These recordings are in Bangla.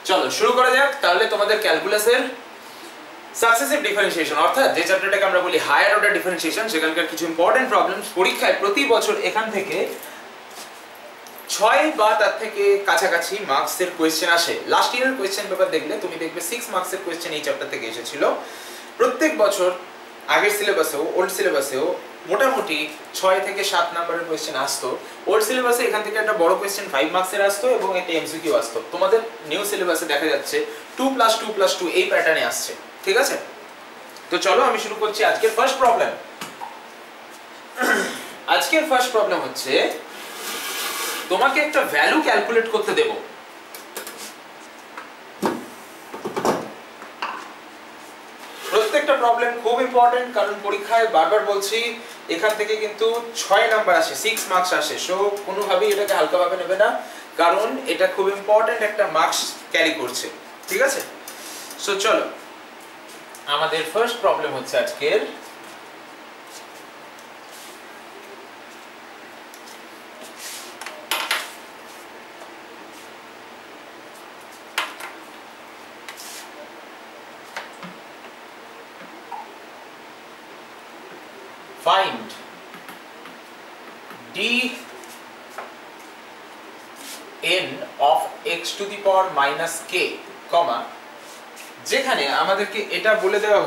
চলো শুরু করা যাক তাহলে তোমাদের ক্যালকুলাসের সাকসেসিভ ডিফারেন্সিয়েশন অর্থাৎ যে চ্যাপ্টারটাকে আমরা বলি হায়ার অর্ডার ডিফারেন্সিয়েশন সেখানকার কিছু ইম্পর্টেন্ট প্রবলেমস পরীক্ষায় প্রতি বছর এখান থেকে 6 বা তার থেকে কাছাকাছি মার্কসের কোশ্চেন আসে। লাস্ট ইয়ারের কোশ্চেন পেপার দেখলে তুমি দেখবে 6 মার্কসের কোশ্চেন এই চ্যাপ্টার থেকে এসেছিল। প্রত্যেক বছর আগের সিলেবাসেও ওল্ড সিলেবাসেও মোটামুটি 6 থেকে 7 নম্বরের কোশ্চেন আসতো। ওল্ড সিলেবাসে এখান থেকে একটা বড় কোশ্চেন 5 মার্কসের আসতো এবং একটা এমসিকিউ আসতো। তোমাদের নিউ সিলেবাসে দেখা যাচ্ছে 2+2+2 এই প্যাটার্নে আসছে, ঠিক আছে? তো চলো আমি শুরু করছি আজকের ফার্স্ট প্রবলেম। আজকের ফার্স্ট প্রবলেম হচ্ছে তোমাকে একটা ভ্যালু ক্যালকুলেট করতে দেব। প্রত্যেকটা প্রবলেম খুব ইম্পর্টেন্ট, কারণ পরীক্ষায় বারবার বলছি এখান থেকে কিন্তু 6 নাম্বার আসে, 6 মার্কস আসে। সো কোনোভাবেই এটাকে হালকাভাবে নেবে না, কারণ এটা খুব ইম্পর্টেন্ট একটা মার্কস ক্যারি করছে, ঠিক আছে? সো চলো আমাদের ফার্স্ট প্রবলেম হচ্ছে আজকের find dn of x to the power minus k, যেখানে আমাদেরকে এটা বলে দেওয়া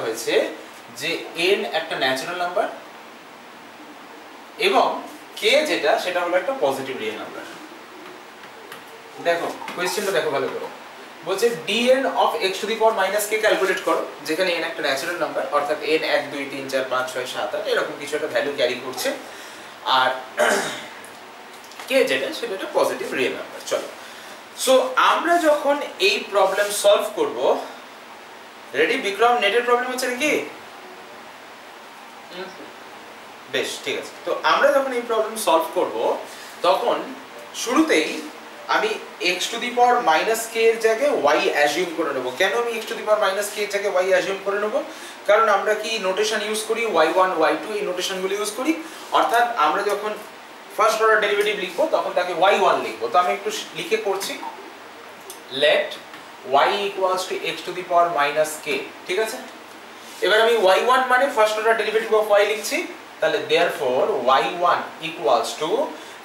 হয়েছে যে n একটা ন্যাচারাল নাম্বার এবং k যেটা সেটা হলো একটা পজিটিভ রিয়েল নাম্বার। দেখো কোশ্চেনটা দেখো ভালো করে, বলছে dn of x to the power minus k calculate করো, যেখানে n একটা ন্যাচারাল নাম্বার অর্থাৎ n 1 2 3 4 5 6 7 8 এরকম কিছু একটা ভ্যালু ক্যারি করছে, আর k যেটা সেটা একটা পজিটিভ রিয়েল নাম্বার। চলো সো আমরা যখন এই প্রবলেম সলভ করব, রেডি বিক্রম? নেটের প্রবলেম হচ্ছে নাকি? বেশ, ঠিক আছে। তো আমরা যখন এই প্রবলেম সলভ করব তখন শুরুতেই আমি x to the power minus k এর জায়গায় y অ্যাজিউম করে নেব। কেন আমি x to the power minus k এর জায়গায় y অ্যাজিউম করে নেব? কারণ আমরা কি নোটেশন ইউজ করি, y1 y2 এই নোটেশনগুলো ইউজ করি। অর্থাৎ আমরা যখন ফার্স্ট অর্ডার ডেরিভেটিভ লিখব তখন তাকে y1 লিখব। তো আমি একটু লিখে করছি, let y equals to x to the power minus k, ঠিক আছে? এবার আমি y1 মানে first order derivative of y লিখছি, তাহলে therefore y1 equals to,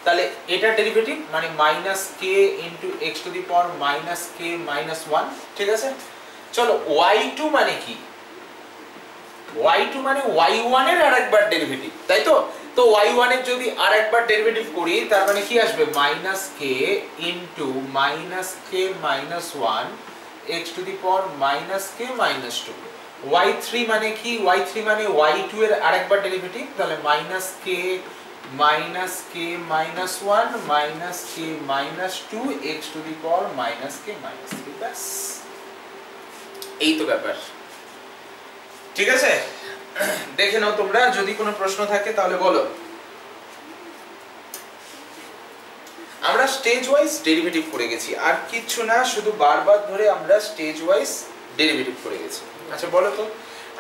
তাহলে এটা ডেরিভেটিভ মানে minus K into x two the power minus k minus 1, ঠিক আছে? চলো y2 মানে কি? y2 মানে y1 এর আরেকবার ডেরিভেটিভ, তাই তো? তো y1 এর যদি আরেকবার ডেরিভেটিভ করি তার মানে কি আসবে? Minus K into minus k minus 1 x two the power minus k minus 2। y3 মানে কি? y3 মানে y2 এর আরেকবার ডেরিভেটিভ, তাহলে minus K minus k minus 1 minus k minus 2 x to the power minus k minus 3, বাস এই তো ব্যাপার, ঠিক আছে? দেখে নাও তোমরা, যদি কোনো প্রশ্ন থাকে তাহলে বলো। আমরা স্টেজ ওয়াইজ ডেরিভেটিভ করে গেছি, আর কিচ্ছু না, শুধু বারবার ধরে আমরা স্টেজ ওয়াইজ ডেরিভেটিভ করে গেছি। আচ্ছা বলো তো,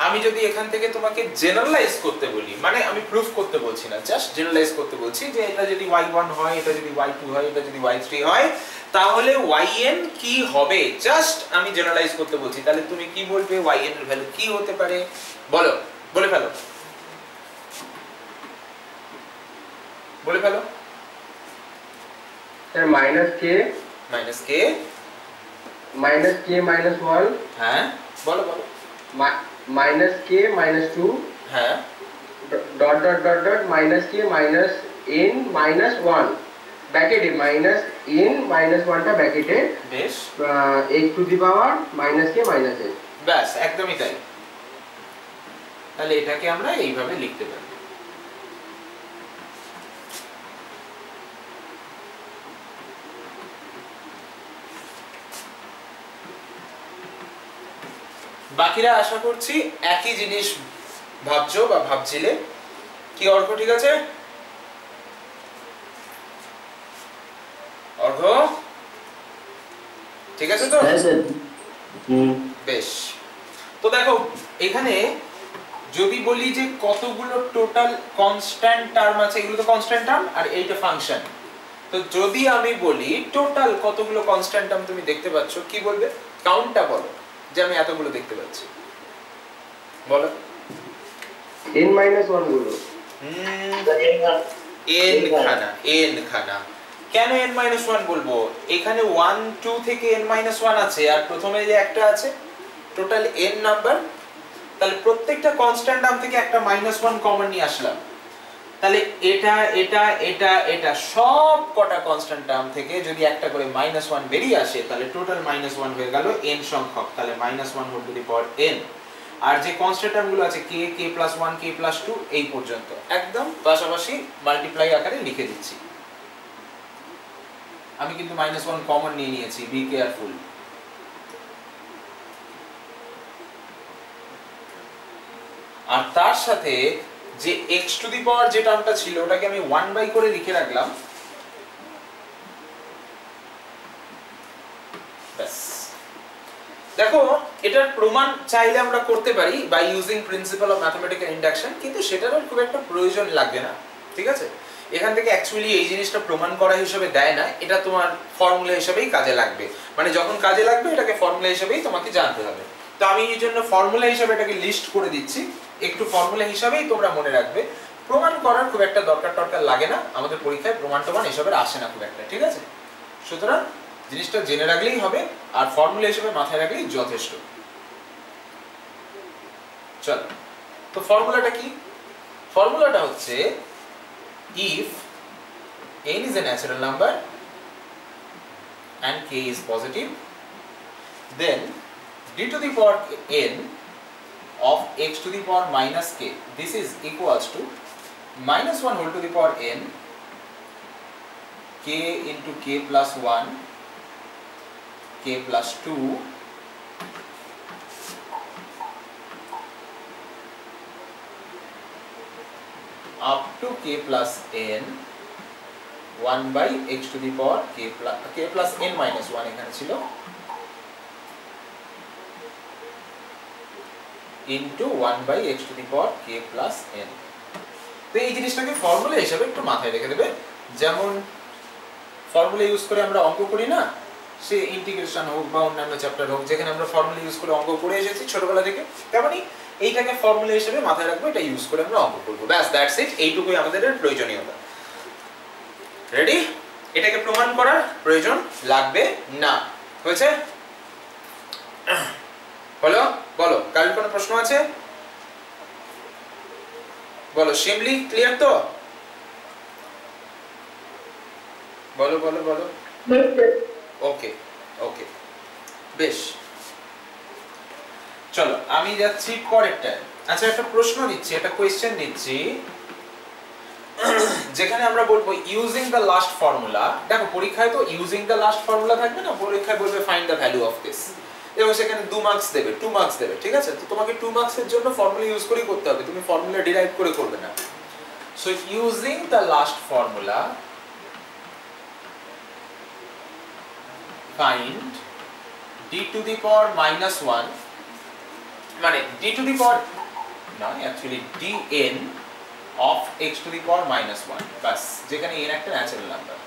আমি যদি এখান থেকে তোমাকে জেনারেলাইজ করতে বলি, মানে আমি প্রুফ করতে বলছি না, জাস্ট জেনারেলাইজ করতে বলছি, যে এটা যদি y1 হয়, এটা যদি y2 হয়, এটা যদি y3 হয়, তাহলে yn কি হবে, জাস্ট আমি জেনারেলাইজ করতে বলছি। তাহলে তুমি কি বলবে yn এর ভ্যালু কি হতে পারে? বলো, বলে ফেলো, বলে ফেলো। Sir minus k minus k minus 1, হ্যাঁ বলো বলো, মাইনাস কে মাইনাস 2, হ্যাঁ dot dot dot dot minus k minus n minus 1 ব্র্যাকেটে, মাইনাস n মাইনাস 1টা ব্র্যাকেটে, বেশ, x to the power minus k minus n, ব্যাস একদমই তাই। তাহলে এটাকে আমরা এইভাবে লিখতে পারি। বাকিরা আশা করছি একই জিনিস ভাবছো বা ভাবছিলে। কি অর্ঘ ঠিক আছে? অর্ঘ ঠিক আছে তো? হ্যাঁ স্যার। বেশ, তো দেখো এখানে যদি বলি যে কতগুলো টোটাল কনস্ট্যান্ট টার্ম আছে, এগুলো তো কনস্ট্যান্ট টার্ম আর এইটা ফাংশন, তো যদি আমি বলি টোটাল কতগুলো কনস্ট্যান্ট টার্ম তুমি দেখতে পাচ্ছ, কি বলবে? কাউন্টটা বলো যে আমি এতগুলো দেখতে পাচ্ছি, বলো। n-1 গুলো। n খানা, n খানা। কেন n-1 বলবো? এখানে 1 2 থেকে n-1 আছে আর প্রথমে যে একটা আছে, টোটাল n নাম্বার। তাহলে প্রত্যেকটা কনস্ট্যান্ট টার্ম থেকে একটা -1 কমন নিয়ে আসলাম। তাহলে এটা এটা এটা এটা সব কটা কনস্ট্যান্ট টার্ম থেকে যদি একটা করে -1 বেরিয়ে আসে, তাহলে টোটাল -1 হয়ে গেল n সংখ্যক, তাহলে -1 whole to the power n। আর যে কনস্ট্যান্ট টার্মগুলো আছে k k+1 k+2 এই পর্যন্ত একদম পাশাপাশি মাল্টিপ্লাই আকারে লিখে দিচ্ছি। আমি কিন্তু -1 কমন নিয়ে নিয়েছি, বি কেয়ারফুল। আর তার সাথে যে x টু দি পাওয়ার যে টার্মটা ছিল ওটাকে আমি 1 করে লিখে রাখলাম। ব্যাস। দেখো, এটার প্রমাণ চাইলে আমরা করতে পারি by using principle of mathematical induction, কিন্তু সেটারও খুব একটা প্রয়োজন লাগবে না, ঠিক আছে? এখান থেকে অ্যাকচুয়ালি এই জিনিসটা প্রমাণ করা হিসেবে দেয় না, এটা তোমার ফর্মুলা হিসেবেই কাজে লাগবে। মানে যখন কাজে লাগবে এটাকে ফর্মুলা হিসেবেই তোমাকে জানতে হবে। তো আমি এই জন্য ফর্মুলা হিসেবে এটাকে লিস্ট করে দিচ্ছি, একটু ফর্মুলা হিসেবেই তোমরা মনে রাখবে। প্রমাণ করার খুব একটা দরকার লাগে না, আমাদের পরীক্ষায় প্রমাণ এসবের আসে না খুব একটা, ঠিক আছে? সুতরাং জিনিসটা জেনে রাখলেই হবে আর ফর্মুলা হিসেবে মাথায় রাখলেই যথেষ্ট। চল, তো ফর্মুলাটা কি? ফর্মুলাটা হচ্ছে if n is a natural number and k is positive, then d to the power n of x to the power minus k, this is equals to -1 whole to the power n k into k plus 1 k plus 2 up to k plus n 1 by x to the power k plus n minus 1 এখানে ছিল into 1 by x to the power k plus n। তো এই জিনিসটাকে ফর্মুলা হিসেবে একটু মাথায় রেখে দেবে। যেমন ফর্মুলা ইউজ করে আমরা অঙ্ক করি না, সে ইন্টিগ্রেশন হোক বা অন্যান্য চ্যাপ্টার হোক, যেখানে আমরা ফর্মুলা ইউজ করে অঙ্ক করে এসেছি ছোটবেলা থেকে, তেমনি এইটাকে ফর্মুলা হিসেবে মাথায় রাখবো, এটা ইউজ করে আমরা অঙ্ক করব। ব্যাস, দ্যাটস ইট। এইটুকুই আমাদের প্রয়োজনীয়তা। রেডি? এটাকে প্রমাণ করার প্রয়োজন লাগবে না। হয়েছে? বলো বলো, কার কোনো প্রশ্ন আছে? বলো। শিমলি, ক্লিয়ার তো? বলো বলো বলো। ওকে ওকে, বেশ। চলো আমি যাচ্ছি পরেরটা। আচ্ছা, একটা প্রশ্ন দিচ্ছি, একটা কোয়েশ্চেন দিচ্ছি, যেখানে আমরা বলবো ইউজিং দ্য লাস্ট ফর্মুলা। দেখো, পরীক্ষায় তো ইউজিং দ্য লাস্ট ফর্মুলা থাকবে না, পরীক্ষায় বলবে find the value of this, এবং সেখানে 2 মার্কস দেবে, 2 মার্কস দেবে, ঠিক আছে? তো তোমাকে 2 মার্কসের জন্য ফর্মুলা ইউজ করেই করতে হবে, তুমি ফর্মুলা ডিরাইভ করে করবে না। So using the last formula find d to the power minus 1, মানে d to the power না, actually dn of x to the power minus 1, বাস। যেখানে n একটা ন্যাচারাল নাম্বার,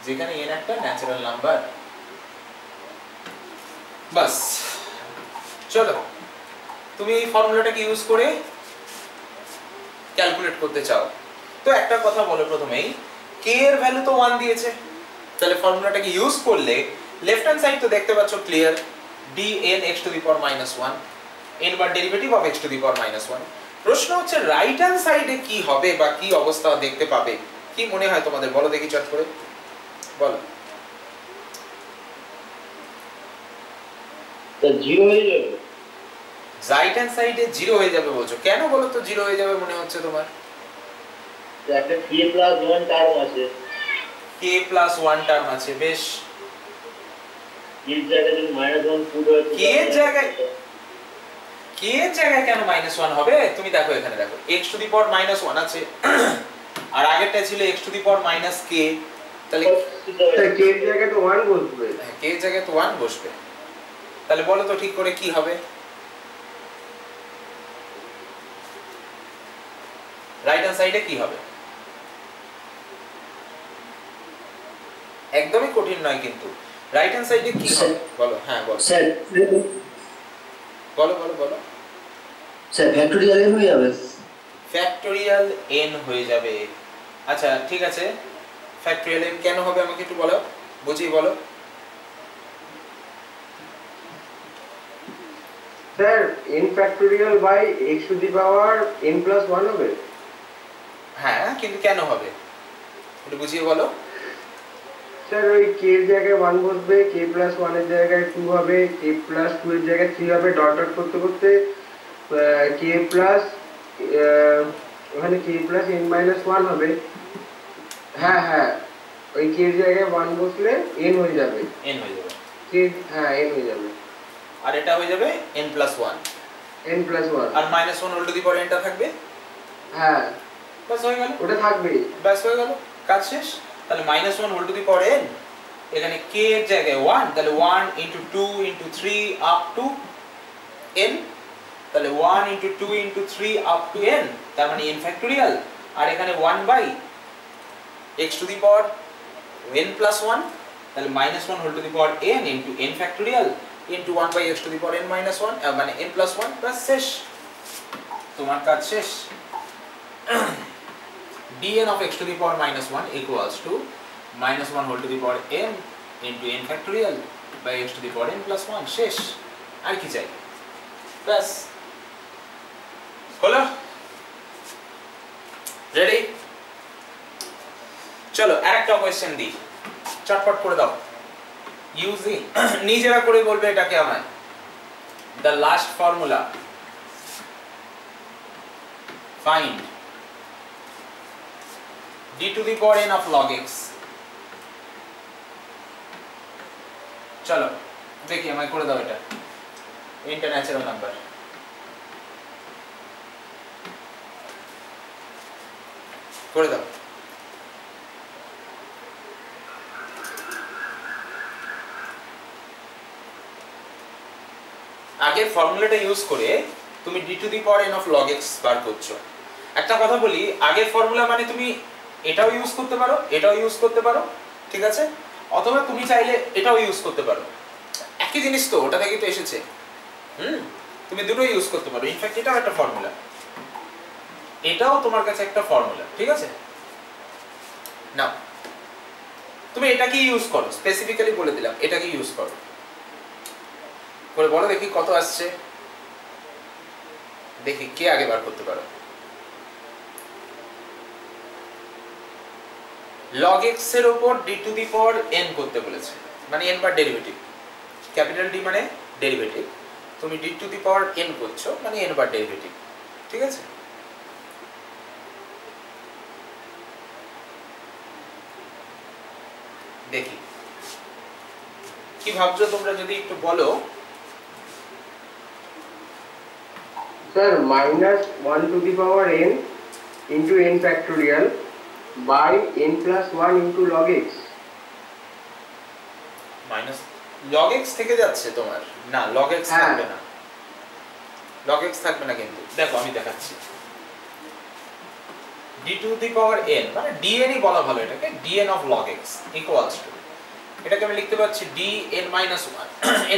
যেখানে n একটা ন্যাচারাল নাম্বার, বাস। চলো, তুমি এই ফর্মুলাটাকে ইউজ করে ক্যালকুলেট করতে চাও, তো একটা কথা বলো প্রথমেই, k এর ভ্যালু তো 1 দিয়েছে, তাহলে ফর্মুলাটাকে ইউজ করলে লেফট হ্যান্ড সাইড তো দেখতে পাচ্ছ clear, dn x to the power minus 1, n bar derivative of x to the power minus 1। প্রশ্ন হচ্ছে রাইট হ্যান্ড সাইডে কি হবে বা কি অবস্থা দেখতে পাবে, কি মনে হয় তোমাদের? বলো দেখি চট করে, বলো। তো 0 হয়ে যাবে। রাইট হ্যান্ড সাইডে 0 হয়ে যাবে বলছো, কেন বলো তো 0 হয়ে যাবে মনে হচ্ছে তোমার? একটা k plus 1 টার্ম আছে, k plus 1 টার্ম আছে, বেশ। k এর জায়গায় যদি -1 পুট হয়, k এর জায়গায় কেন -1 হবে? তুমি দেখো, এখানে দেখো x to the power -1 আছে, আর আগেরটা ছিল x to the power -k, তাহলে k এর জায়গায় তো 1 বসবে। k এর জায়গায় তো 1 বসবে, তাহলে বলো তো ঠিক করে কি হবে? রাইট হ্যান্ড সাইডে কি হবে? একদমই কঠিন নয় কিন্তু। রাইট হ্যান্ড সাইডে কি হবে বলো? হ্যাঁ বলো স্যার বলো বলো বলো। স্যার ফ্যাক্টোরিয়াল এন হয়ে যাবে। ফ্যাক্টোরিয়াল n হয়ে যাবে। আচ্ছা ঠিক আছে, ফ্যাক্টোরিয়াল n কেন হবে আমাকে একটু বলো, বুঝিয়ে বলো। Sir n factorial by x to the power n plus 1 হবে। হ্যাঁ কিন্তু কেন হবে একটু বুঝিয়ে বলো। স্যার ওই k এর জায়গায় 1 বসবে, k প্লাস 1 এর জায়গায় 2 হবে, k প্লাস 2 এর জায়গায় 3 হবে, ডট ডট করতে করতে k প্লাস ওখানে k প্লাস n মাইনাস 1 হবে। হ্যাঁ হ্যাঁ, ওই k এর জায়গায় 1 বসলে n হয়ে যাবে। n হয়ে যাবে k হ্যাঁ n হয়ে যাবে। আর এটা হয়ে যাবে n প্লাস 1। n প্লাস 1 আর minus 1 whole to the power n টা থাকবে। হ্যাঁ বাস হয়ে গেল, ওটা থাকবে। বাস হয়ে গেল, কাজ শেষ। তাহলে minus 1 whole to the power n, এখানে k এর জায়গায় 1, তাহলে 1 into 2 into 3 up to n, তাহলে 1 into 2 into 3 up to n, তার মানে n ফ্যাক্টোরিয়াল। আর এখানে 1 by x to the power n plus 1, তাহলে minus 1 whole to the power n into n factorial into 1 by x to the power n minus 1, মানে n প্লাস 1, বাস শেষ, তোমার কাজ শেষ। dn of x to the power minus 1 equals to minus 1 whole to the power n into n factorial by x to the power n plus 1, শেষ। আর কি চাই? বাস হলো, রেডি? চলো আরেকটা কোশ্চেন দিই, চটপট করে দাও। ইউজিং নিজেরা করে বলবে এটাকে আমায়। the last formula, find d to the power n of log x। চলো দেখি আমায় করে দাও এটা, এটা ন্যাচারাল নাম্বার। করে দাও। আগের ফর্মুলাটা ইউজ করে তুমি d to the power n of log x বার করছো। একটা কথা বলি, আগের ফর্মুলা মানে তুমি এটাও ইউজ করতে পারো, এটাও ইউজ করতে পারো, ঠিক আছে? অথবা তুমি চাইলে এটাও ইউজ করতে পারো, একই জিনিস তো, ওটা থেকে তো এসেছে। তুমি দুটো ইউজ করতে পারো। ইনফ্যাক্ট এটাও একটা ফর্মুলা, এটাও তোমার কাছে একটা ফর্মুলা, ঠিক আছে? নাও তুমি এটাকে ইউজ করো, স্পেসিফিক্যালি বলে দিলাম এটাকে ইউজ করো। করে বলো দেখি কত আসছে, দেখি কে আগে বার করতে পারো। log x এর উপর d to the power n করতে বলেছে, মানে n বার ডেরিভেটিভ, ক্যাপিটাল D মানে ডেরিভেটিভ, তুমি d to the power n করছো মানে n বার ডেরিভেটিভ, ঠিক আছে? দেখি কি ভাবছো তোমরা, যদি একটু বলো। Sir minus 1 to the power n into n factorial by n plus 1 into log x। Minus log x থেকে যাচ্ছে তোমার, না log x থাকবে না, log x থাকবে না কিন্তু। দেখো আমি দেখাচ্ছি, d to the power n মানে dn ই বলা ভালো এটাকে, dn of log x equals to, এটাকে আমি লিখতে পাচ্ছি dn minus 1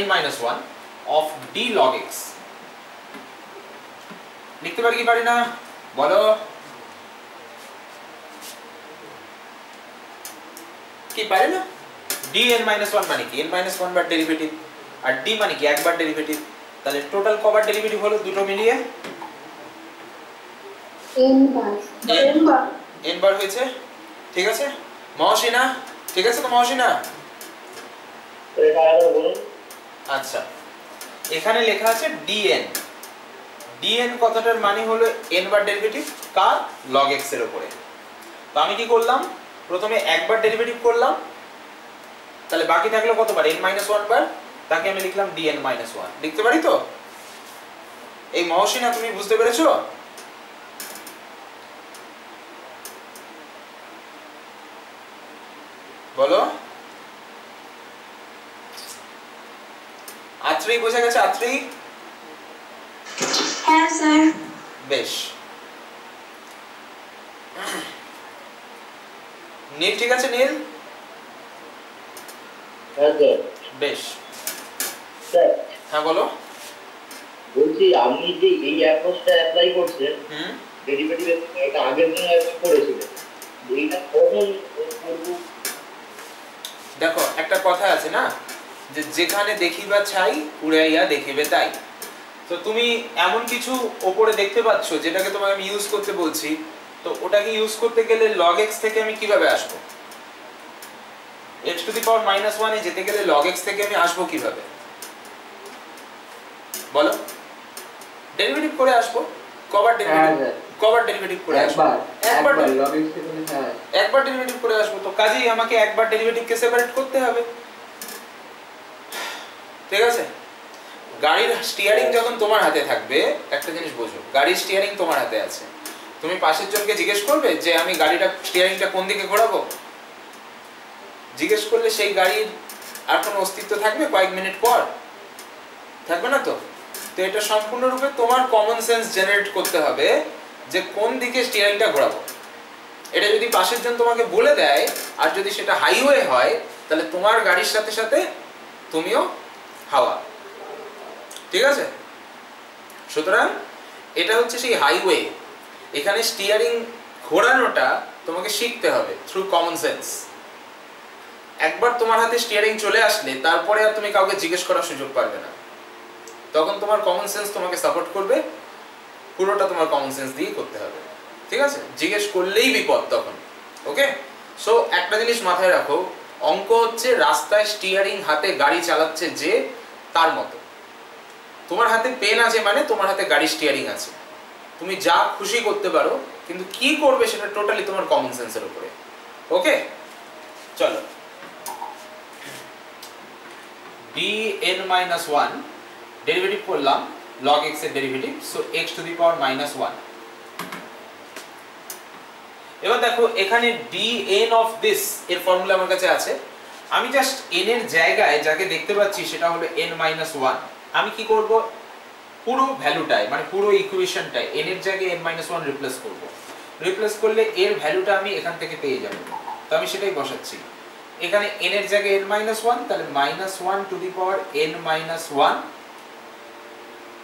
n minus 1 of d log x। লিখতে পারি কি পারি না বলো? কি পারি না? dn minus 1 মানে কি? n minus 1 বার ডেরিভেটিভ, আর d মানে কি? একবার ডেরিভেটিভ। তাহলে টোটাল কবার ডেরিভেটিভ হলো দুটো মিলিয়ে? n বার হয়েছে, ঠিক আছে মহসিনা? ঠিক আছে তো মহসিনা? আচ্ছা এখানে লেখা আছে dn, dn কথাটার মানে হলো n বার ডেরিভেটিভ কার? log x এর উপরে। তো আমি কি করলাম, প্রথমে একবার ডেরিভেটিভ করলাম, তাহলে বাকি থাকলো কতবার? n minus 1 বার, তাকে আমি লিখলাম dn minus 1। লিখতে পারি তো? এই মহসিনা তুমি বুঝতে পেরেছো? বলো। আত্রি বোঝা গেছে? আত্রি? হ্যাঁ স্যার। বেশ, নীল ঠিক আছে নীল? হ্যাঁ স্যার। বেশ। স্যার হ্যাঁ বলো। বলছি আপনি যে এই অ্যাপ্রোচটা অ্যাপ্লাই করছেন ডেরিভেটিভ, এটা আগের দিন অ্যাপ্লাই করেছিলেন, এইটা কখন করব? দেখো একটা কথা আছে না, যে যেখানে দেখিবা ছাই উড়াইয়া দেখিবে তাই। তো তুমি এমন কিছু ওপরে দেখতে পাচ্ছ যেটাকে তোমাকে আমি ইউজ করতে বলছি, তো ওটাকে ইউজ করতে গেলে log x থেকে আমি কিভাবে আসবো? x টু দি পাওয়ার -1 এ যেতে গেলে log x থেকে আমি আসবো কিভাবে বলো? ডেরিভেটিভ করে আসবো। কবার ডেরিভেটিভ করে আসবো? একবার log x থেকে, হ্যাঁ একবার ডেরিভেটিভ করে আসবো। তো কাজেই আমাকে একবার ডেরিভেটিভকে সেপারেট করতে হবে, ঠিক আছে? গাড়ির স্টিয়ারিং যখন তোমার হাতে থাকবে, একটা জিনিস বোঝো, গাড়ির স্টিয়ারিং তোমার হাতে আছে, তুমি পাশের জনকে জিজ্ঞেস করবে যে আমি গাড়িটা স্টিয়ারিংটা কোন দিকে ঘোরাবো? জিজ্ঞেস করলে সেই গাড়ির আর কোনো অস্তিত্ব থাকবে কয়েক মিনিট পর? থাকবে না তো। তো এটা সম্পূর্ণরূপে তোমার কমন সেন্স জেনারেট করতে হবে যে কোন দিকে স্টিয়ারিংটা ঘোরাবো। এটা যদি পাশের জন তোমাকে বলে দেয়, আর যদি সেটা হাইওয়ে হয়, তাহলে তোমার গাড়ির সাথে সাথে তুমিও হাওয়া, ঠিক আছে? সুতরাং এটা হচ্ছে সেই হাইওয়ে। এখানে স্টিয়ারিং ঘোরানোটা তোমাকে শিখতে হবে থ্রু কমন সেন্স। একবার তোমার হাতে স্টিয়ারিং চলে আসলে তারপরে আর তুমি কাউকে জিজ্ঞেস করার সুযোগ পাবে না, তখন তোমার কমন সেন্স তোমাকে সাপোর্ট করবে, পুরোটা তোমার কমন সেন্স দিয়ে করতে হবে, ঠিক আছে? জিজ্ঞেস করলেই বিপদ তখন। ওকে, সো একটা জিনিস মাথায় রাখো, অঙ্ক হচ্ছে রাস্তায় স্টিয়ারিং হাতে গাড়ি চালাচ্ছে যে তার মতো। তোমার হাতে পেন আছে মানে তোমার হাতে গাড়ি স্টিয়ারিং আছে, তুমি যা খুশি করতে পারো, কিন্তু কি করবে সেটা টোটালি তোমার কমন সেন্সের উপরে। ওকে, চলো bn-1 ডেরিভেটিভ করলাম log x এর derivative, so x to the power -1। এবার দেখো এখানে dn অফ দিস এর ফর্মুলা আমার কাছে আছে। আমি জাস্ট n এর জায়গায় যাকে দেখতে পাচ্ছি সেটা হলো n-1। আমি কি করব, পুরো ভ্যালুটাই মানে পুরো ইকুয়েশনটাই n এর জায়গায় n-1 রিপ্লেস করব। রিপ্লেস করলে এর ভ্যালুটা আমি এখান থেকে পেয়ে যাব, তো আমি সেটাই বসাচ্ছি। এখানে n এর জায়গায় n-1, তাহলে -1 টু দি পাওয়ার n-1।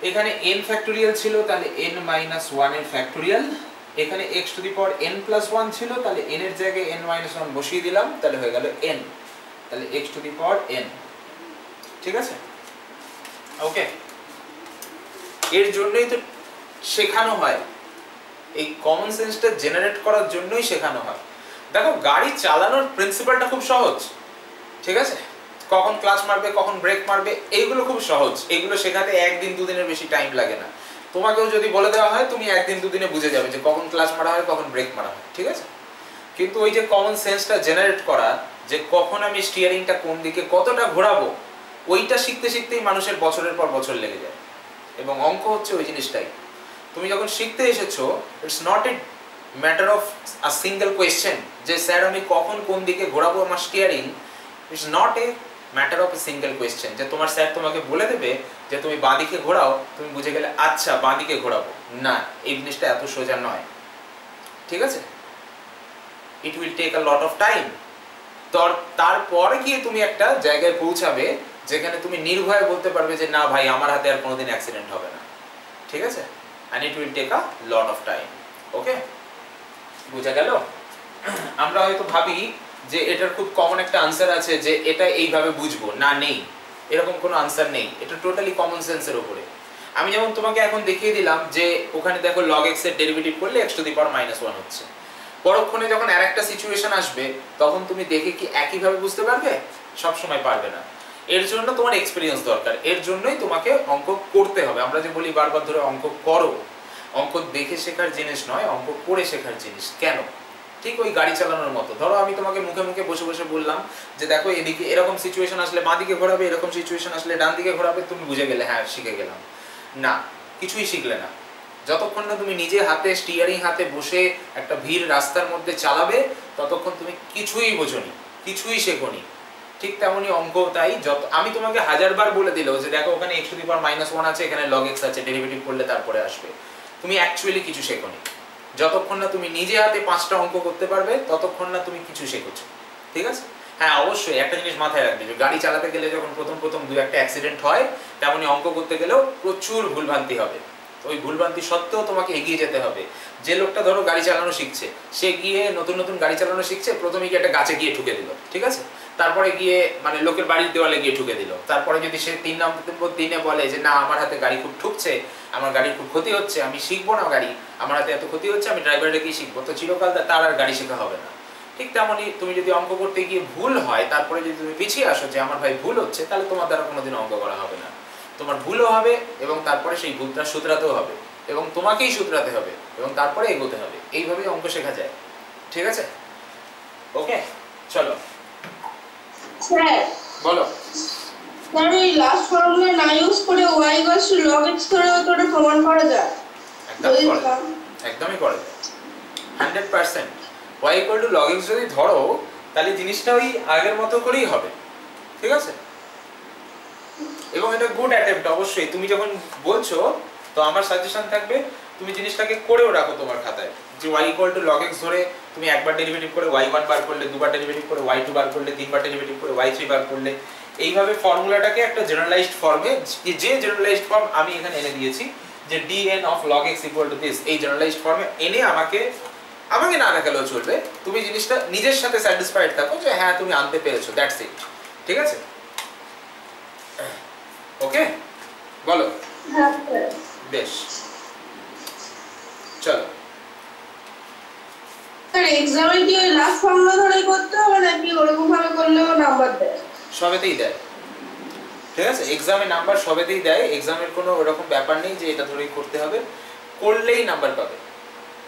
এখানে n ফ্যাক্টোরিয়াল ছিল, তাহলে n-1 এর ফ্যাক্টোরিয়াল। এখানে x to the power n+1 ছিল, তাহলে n এর জায়গায় n-1 বসিয়ে দিলাম, তাহলে হয়ে গেল n, তাহলে x to the power n, ঠিক আছে? ওকে, এর জন্যই তো শেখানো হয়, এই কমন সেন্সটা জেনারেট করার জন্যই শেখানো হয়। দেখো গাড়ি চালানোর প্রিন্সিপালটা খুব সহজ, ঠিক আছে? কখন ক্লাচ মারবে, কখন ব্রেক মারবে, এইগুলো খুব সহজ। এইগুলো শেখাতে একদিন দুদিনের বেশি টাইম লাগে না। তোমাকেও যদি বলে দেওয়া হয়, তুমি একদিন দুদিনে বুঝে যাবে যে কখন ক্লাচ মারা হয়, কখন ব্রেক মারা হয়, ঠিক আছে? কিন্তু ওই যে কমন সেন্সটা জেনারেট করা, যে কখন আমি স্টিয়ারিংটা কোন দিকে কতটা ঘোরাবো, ওইটা শিখতে শিখতেই মানুষের বছরের পর বছর লেগে যায়। এবং অঙ্ক হচ্ছে ওই জিনিসটাই। তুমি যখন শিখতে এসেছো, it's not a matter of a single question যে স্যার আমি কখন কোন দিকে ঘোরাবো আমার steering. It's not a matter of a single question যে তোমার স্যার তোমাকে বলে দেবে যে তুমি বাঁ দিকে ঘোরাও, তুমি বুঝে গেলে আচ্ছা বাঁ দিকে ঘোরাবো। না, এই জিনিসটা এত সোজা নয়, ঠিক আছে? It will take a lot of time. তারপরে গিয়ে তুমি একটা জায়গায় পৌঁছাবে যেখানে তুমি নির্ভয়ে বলতে পারবে যে না ভাই আমার হাতে আর কোনোদিন অ্যাক্সিডেন্ট হবে না, ঠিক আছে? and it will take a lot of time. ওকে, বুঝা গেল? আমরা হয়তো ভাবি যে এটার খুব কমন একটা আনসার আছে যে এটা এইভাবে বুঝবো, না নেই, এরকম কোনো আনসার নেই। এটা টোটালি কমন সেন্সের উপরে। আমি যেমন তোমাকে এখন দেখিয়ে দিলাম যে ওখানে দেখো log x এর ডেরিভেটিভ করলে x টু দি পাওয়ার -1 হচ্ছে। পরক্ষণে যখন আরেকটা সিচুয়েশন আসবে তখন তুমি দেখে কি একইভাবে বুঝতে পারবে? সব সময় পারবে না। এর জন্য তোমার এক্সপেরিয়েন্স দরকার, এর জন্যই তোমাকে অঙ্ক করতে হবে। আমরা যে বলি বারবার ধরে অঙ্ক করো, অঙ্ক দেখে শেখার জিনিস নয়, অঙ্ক করে শেখার জিনিস। কেন? ঠিক ওই গাড়ি চালানোর মতো। ধরো আমি তোমাকে মুখে মুখে বসে বসে বললাম যে দেখো এদিকে এরকম সিচুয়েশন আসলে বাঁ দিকে ঘোরাবে, এরকম সিচুয়েশন আসলে ডান দিকে ঘোরাবে, তুমি বুঝে গেলে হ্যাঁ শিখে গেলাম। না, কিছুই শিখলে না। যতক্ষণ না তুমি নিজে হাতে স্টিয়ারিং হাতে বসে একটা ভিড় রাস্তার মধ্যে চালাবে, ততক্ষণ তুমি কিছুই বোঝোনি, কিছুই শেখোনি। ঠিক তেমনই অঙ্ক তাই। যত আমি তোমাকে হাজারবার বলে দিলেও যে দেখো ওখানে x⁻⁻1 আছে, এখানে log x আছে, ডেরিভেটিভ করলে তারপরে আসবে, তুমি অ্যাকচুয়ালি কিছু শেখোনি। যতক্ষণ না তুমি নিজে হাতে 5টা অঙ্ক করতে পারবে ততক্ষণ না তুমি কিছু শেখোছো, ঠিক আছে? হ্যাঁ অবশ্যই একটা জিনিস মাথায় রাখবে, যে গাড়ি চালাতে গেলে যখন প্রথম দু একটা অ্যাক্সিডেন্ট হয়, তেমনি অঙ্ক করতে গেলেও প্রচুর ভুলভ্রান্তি হবে। ওই ভুলভ্রান্তি সত্ত্বেও তোমাকে এগিয়ে যেতে হবে। যে লোকটা ধরো গাড়ি চালানো শিখছে, সে গিয়ে নতুন গাড়ি চালানো শিখছে, প্রথমে গিয়ে একটা গাছে গিয়ে ঠুকে দিল, ঠিক আছে? তারপরে গিয়ে মানে লোকের বাড়ির দেওয়ালে গিয়ে ঠুকে দিল। তারপরে যদি সে 3 নম্বর দিনে বলে যে না আমার হাতে গাড়ি খুব ঠুকছে, আমার গাড়ির খুব ক্ষতি হচ্ছে, আমি শিখবো না গাড়ি, আমার হাতে এত ক্ষতি হচ্ছে, আমি ড্রাইভার রেখেই শিখবো, তো চিরকাল তার আর গাড়ি শেখা হবে না। ঠিক তেমনই তুমি যদি অঙ্ক করতে গিয়ে ভুল হয়, তারপরে যদি তুমি পিছিয়ে আসো যে আমার ভাই ভুল হচ্ছে, তাহলে তোমার দ্বারা কোনোদিন অঙ্ক করা হবে না। তোমার ভুলও হবে এবং তারপরে সেই ভুলটা শুধরাতেও হবে এবং তোমাকেই শুধরাতে হবে এবং তারপরে এগোতে হবে। এইভাবেই অঙ্ক শেখা যায়, ঠিক আছে? ওকে, চলো স্যার বলো। স্যার এই লাস্ট ফর্মুলা না ইউজ করে y log x ধরেও তো এটা প্রমাণ করা যায়? একদমই করা যায় 100%। y log x যদি ধরো তাহলে জিনিসটা ওই আগের মতো করেই হবে, ঠিক আছে? এবং এটা গুড অ্যাটেম্প্ট। অবশ্যই তুমি যখন বলছো তো আমার সাজেশন থাকবে তুমি জিনিসটাকে করেও রাখো তোমার খাতায়, যে y log x ধরে তুমি একবার ডেরিভেটিভ করে y1 বার করলে, দুবার ডেরিভেটিভ করে y2 বার করলে, তিনবার ডেরিভেটিভ করে y3 বার করলে, এইভাবে ফর্মুলাটাকে একটা জেনারেলাইজড ফর্মে, যে জেনারেলাইজড ফর্ম আমি এখানে এনে দিয়েছি যে dn of log x = this, এই জেনারেলাইজড ফর্মে এনে আমাকে না রাখলেও চলবে, তুমি জিনিসটা নিজের সাথে স্যাটিসফাইড থাকো যে হ্যাঁ তুমি আনতে পেরেছো, দ্যাটস ইট, ঠিক আছে? ওকে, বলো। হ্যাঁ স্যার। বেশ, চলো। স্যার এক্সামে কি ওই লাস্ট ফর্মুলা ধরেই করতে হবে নাকি ওরকম ভাবে করলেও নাম্বার দেয়? সবেতেই দেয়, ঠিক আছে? এক্সামে নাম্বার সবেতেই দেয়, এক্সামের কোনো এরকম ব্যাপার নেই যে এটা ধরেই করতে হবে, করলেই নাম্বার পাবে।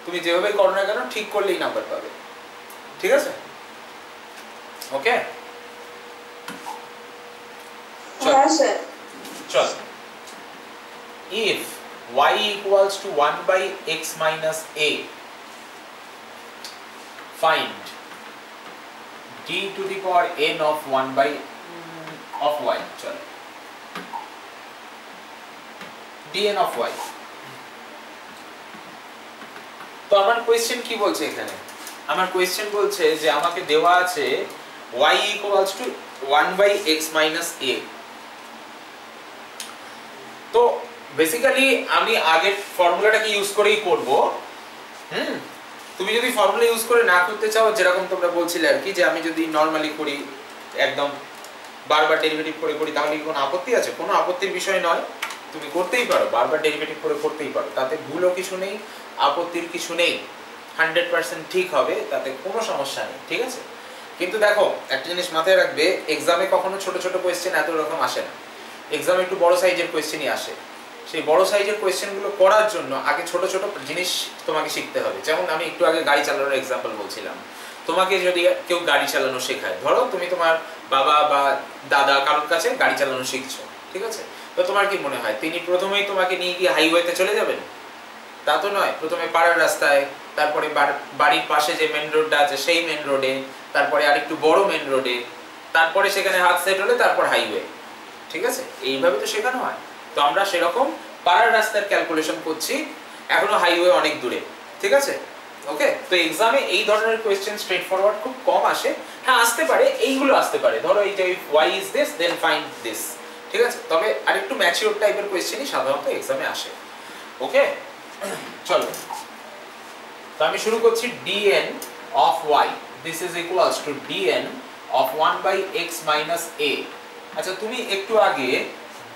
তুমি যেভাবে করো না কেন ঠিক করলেই নাম্বার পাবে, ঠিক আছে? ওকে, হ্যাঁ স্যার। চল। if y equals to 1 by x minus a, find d to the power n of 1 by of y, চল dn of y। তো আমার কোশ্চেন কি বলছে এখানে? আমার কোশ্চেন বলছে যে আমাকে দেওয়া আছে y equals to 1 by x minus a। তো বেসিক্যালি আমি আগের ফর্মুলাটাকে ইউজ করেই করব। তুমি যদি ফর্মুলা ইউজ করে না করতে চাও, যেরকম তোমরা বলছিলে আর কি, যে আমি যদি নরমালি করি একদম বারবার ডেরিভেটিভ করে করি, তাহলে কি কোনো আপত্তি আছে? কোনো আপত্তির বিষয় নয়, তুমি করতেই পারো, বারবার ডেরিভেটিভ করে করতেই পারো, তাতে ভুলও কিছু নেই, আপত্তির কিছু নেই, 100% ঠিক হবে, তাতে কোনো সমস্যা নেই, ঠিক আছে? কিন্তু দেখো একটা জিনিস মাথায় রাখবে, এক্সামে কখনো ছোট ছোট কোয়েশ্চেন এত রকম আসে না, এক্সামে একটু বড় সাইজের কোয়েশ্চেনই আসে। সেই বড় সাইজের কোয়েশ্চেনগুলো করার জন্য আগে ছোট ছোট জিনিস তোমাকে শিখতে হবে। যেমন আমি একটু আগে গাড়ি চালানোর এক্সাম্পল বলছিলাম, তোমাকে যদি কেউ গাড়ি চালানো শেখায়, ধরো তুমি তোমার বাবা বা দাদা কারোর কাছে গাড়ি চালানো শিখছো, ঠিক আছে? তো তোমার কি মনে হয় তিনি প্রথমেই তোমাকে নিয়ে গিয়ে হাইওয়েতে চলে যাবেন? তা তো নয়, প্রথমে পাড়ার রাস্তায়, তারপরে বাড়ির পাশে যে মেন রোডটা আছে সেই মেন রোডে, তারপরে আরেকটু বড় মেন রোডে, তারপরে সেখানে হাত সেট হলে তারপর হাইওয়ে, ঠিক আছে? এইভাবে তো শেখানো হয়। তো আমরা সেরকম পাড়ার রাস্তার ক্যালকুলেশন করছি, এখনো হাইওয়ে অনেক দূরে, ঠিক আছে? ওকে, তো এক্সামে এই ধরনের কোয়েশ্চেন স্ট্রেট ফরওয়ার্ড খুব কম আসে। হ্যাঁ আসতে পারে, এইগুলো আসতে পারে, ধরো এই যে y is this then find this, ঠিক আছে? তবে আরেকটু ম্যাচিউর টাইপের কোয়েশ্চেনই সাধারণত এক্সামে আসে। ওকে, চলো, তো আমি শুরু করছি dn of y, this is equals to dn of 1 by x minus a। আচ্ছা তুমি একটু আগে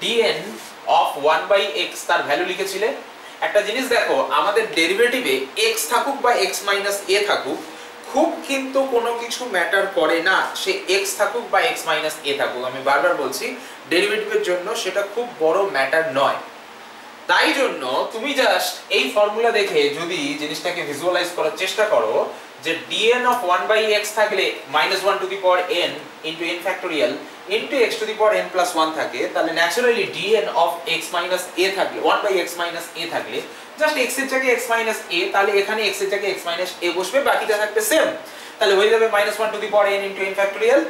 dn of 1 by x তার ভ্যালু লিখেছিলে। একটা জিনিস দেখো, আমাদের ডেরিভেটিভে x থাকুক বা x minus a থাকুক, খুব কিন্তু কোনো কিছু ম্যাটার করে না, সে x থাকুক বা x minus a থাকুক, আমি বারবার বলছি ডেরিভেটিভের জন্য সেটা খুব বড় ম্যাটার নয়। তাই জন্য তুমি জাস্ট এই ফর্মুলা দেখে যদি জিনিসটাকে ভিজুয়ালাইজ করার চেষ্টা করো, যে dn of 1 by x থাকলে -1 to the power n into n factorial into x to the power n plus 1 থাকে, তাহলে naturally dn of x minus a থাকলে 1 by x minus a থাকলে জাস্ট x এর জায়গায় x minus a, তাহলে এখানে x এর জায়গায় x minus a বসবে, বাকিটা থাকবে সেম, তাহলে হয়ে যাবে -1 to the power n into n factorial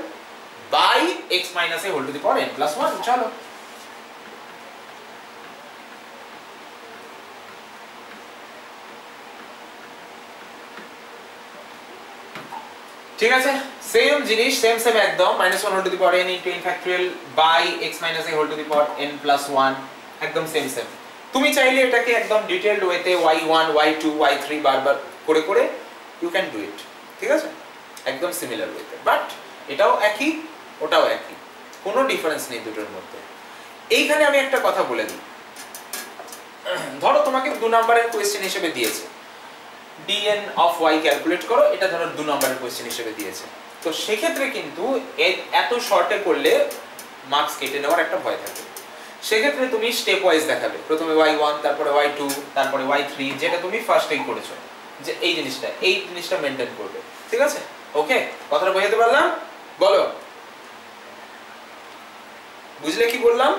by x minus a whole to the power n plus 1। চলো, ঠিক আছে, সেম জিনিস, সেম একদম, -1 whole to the power n into n factorial by x - a whole to the power n + 1, একদম সেম। তুমি চাইলে এটাকে একদম ডিটেইলড ওয়েতে y1 y2 y3 বারবার করে করে ইউ ক্যান ডু ইট, ঠিক আছে, একদম সিমিলার ওয়েতে, বাট এটাও একই ওটাও একই, কোনো ডিফারেন্স নেই দুটোর মধ্যে। এইখানে আমি একটা কথা বলে দিই, ধরো তোমাকে 2 নম্বরের কোশ্চেন হিসেবে দিয়েছে dn অফ y ক্যালকুলেট করো, এটা ধরো 2 নম্বরের কোশ্চেন হিসেবে দিয়েছে, তো সেক্ষেত্রে কিন্তু এত শর্টে করলে মার্কস কেটে নেওয়ার একটা ভয় থাকে। সেক্ষেত্রে তুমি স্টেপ ওয়াইজ দেখাবে, প্রথমে y1 তারপরে y2 তারপরে y3, যেটা তুমি ফার্স্টেই করেছো, যে এই জিনিসটা মেইনটেইন করবে, ঠিক আছে? ওকে, কথাটা বোঝাতে পারলাম? বলো, বুঝলে কি বললাম?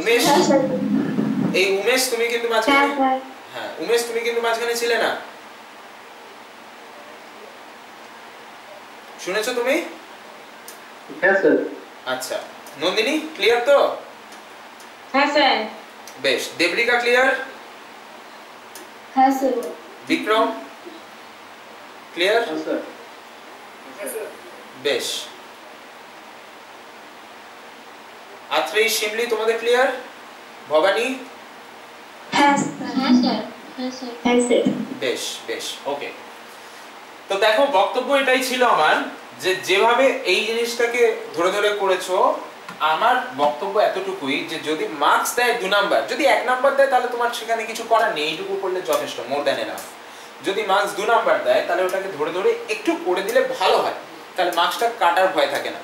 উমেশ, এই উমেশ তুমি কিন্তু মাঝখানে, হ্যাঁ উমেশ তুমি কিন্তু মাঝখানে ছিলে না, শুনেছো তুমি? হ্যাঁ স্যার। আচ্ছা, নন্দিনী ক্লিয়ার তো? হ্যাঁ স্যার। বেশ, দেবরিকা ক্লিয়ার? হ্যাঁ স্যার। বিক্রম ক্লিয়ার? হ্যাঁ স্যার। বেশ, আত্রেই শিমলি তোমাদের ক্লিয়ার? ভবানী? হ্যাঁ স্যার। হ্যাঁ স্যার। হ্যাঁ স্যার। হ্যাঁ স্যার। বেশ বেশ, ওকে। তো দেখো, বক্তব্য এটাই ছিল আমার, যে যেভাবে এই জিনিসটাকে ধরে ধরে করেছো, আমার বক্তব্য এতটুকুই যে যদি মার্কস দেয় 2 নাম্বার, যদি 1 নাম্বার দেয় তাহলে তোমার সেখানে কিছু করার নেই, এইটুকু করলে যথেষ্ট, মোর দ্যান এনাফ। যদি মার্কস 2 নাম্বার দেয় তাহলে ওটাকে ধরে ধরে একটু করে দিলে ভালো হয়, তাহলে মার্কসটা কাটার ভয় থাকে না,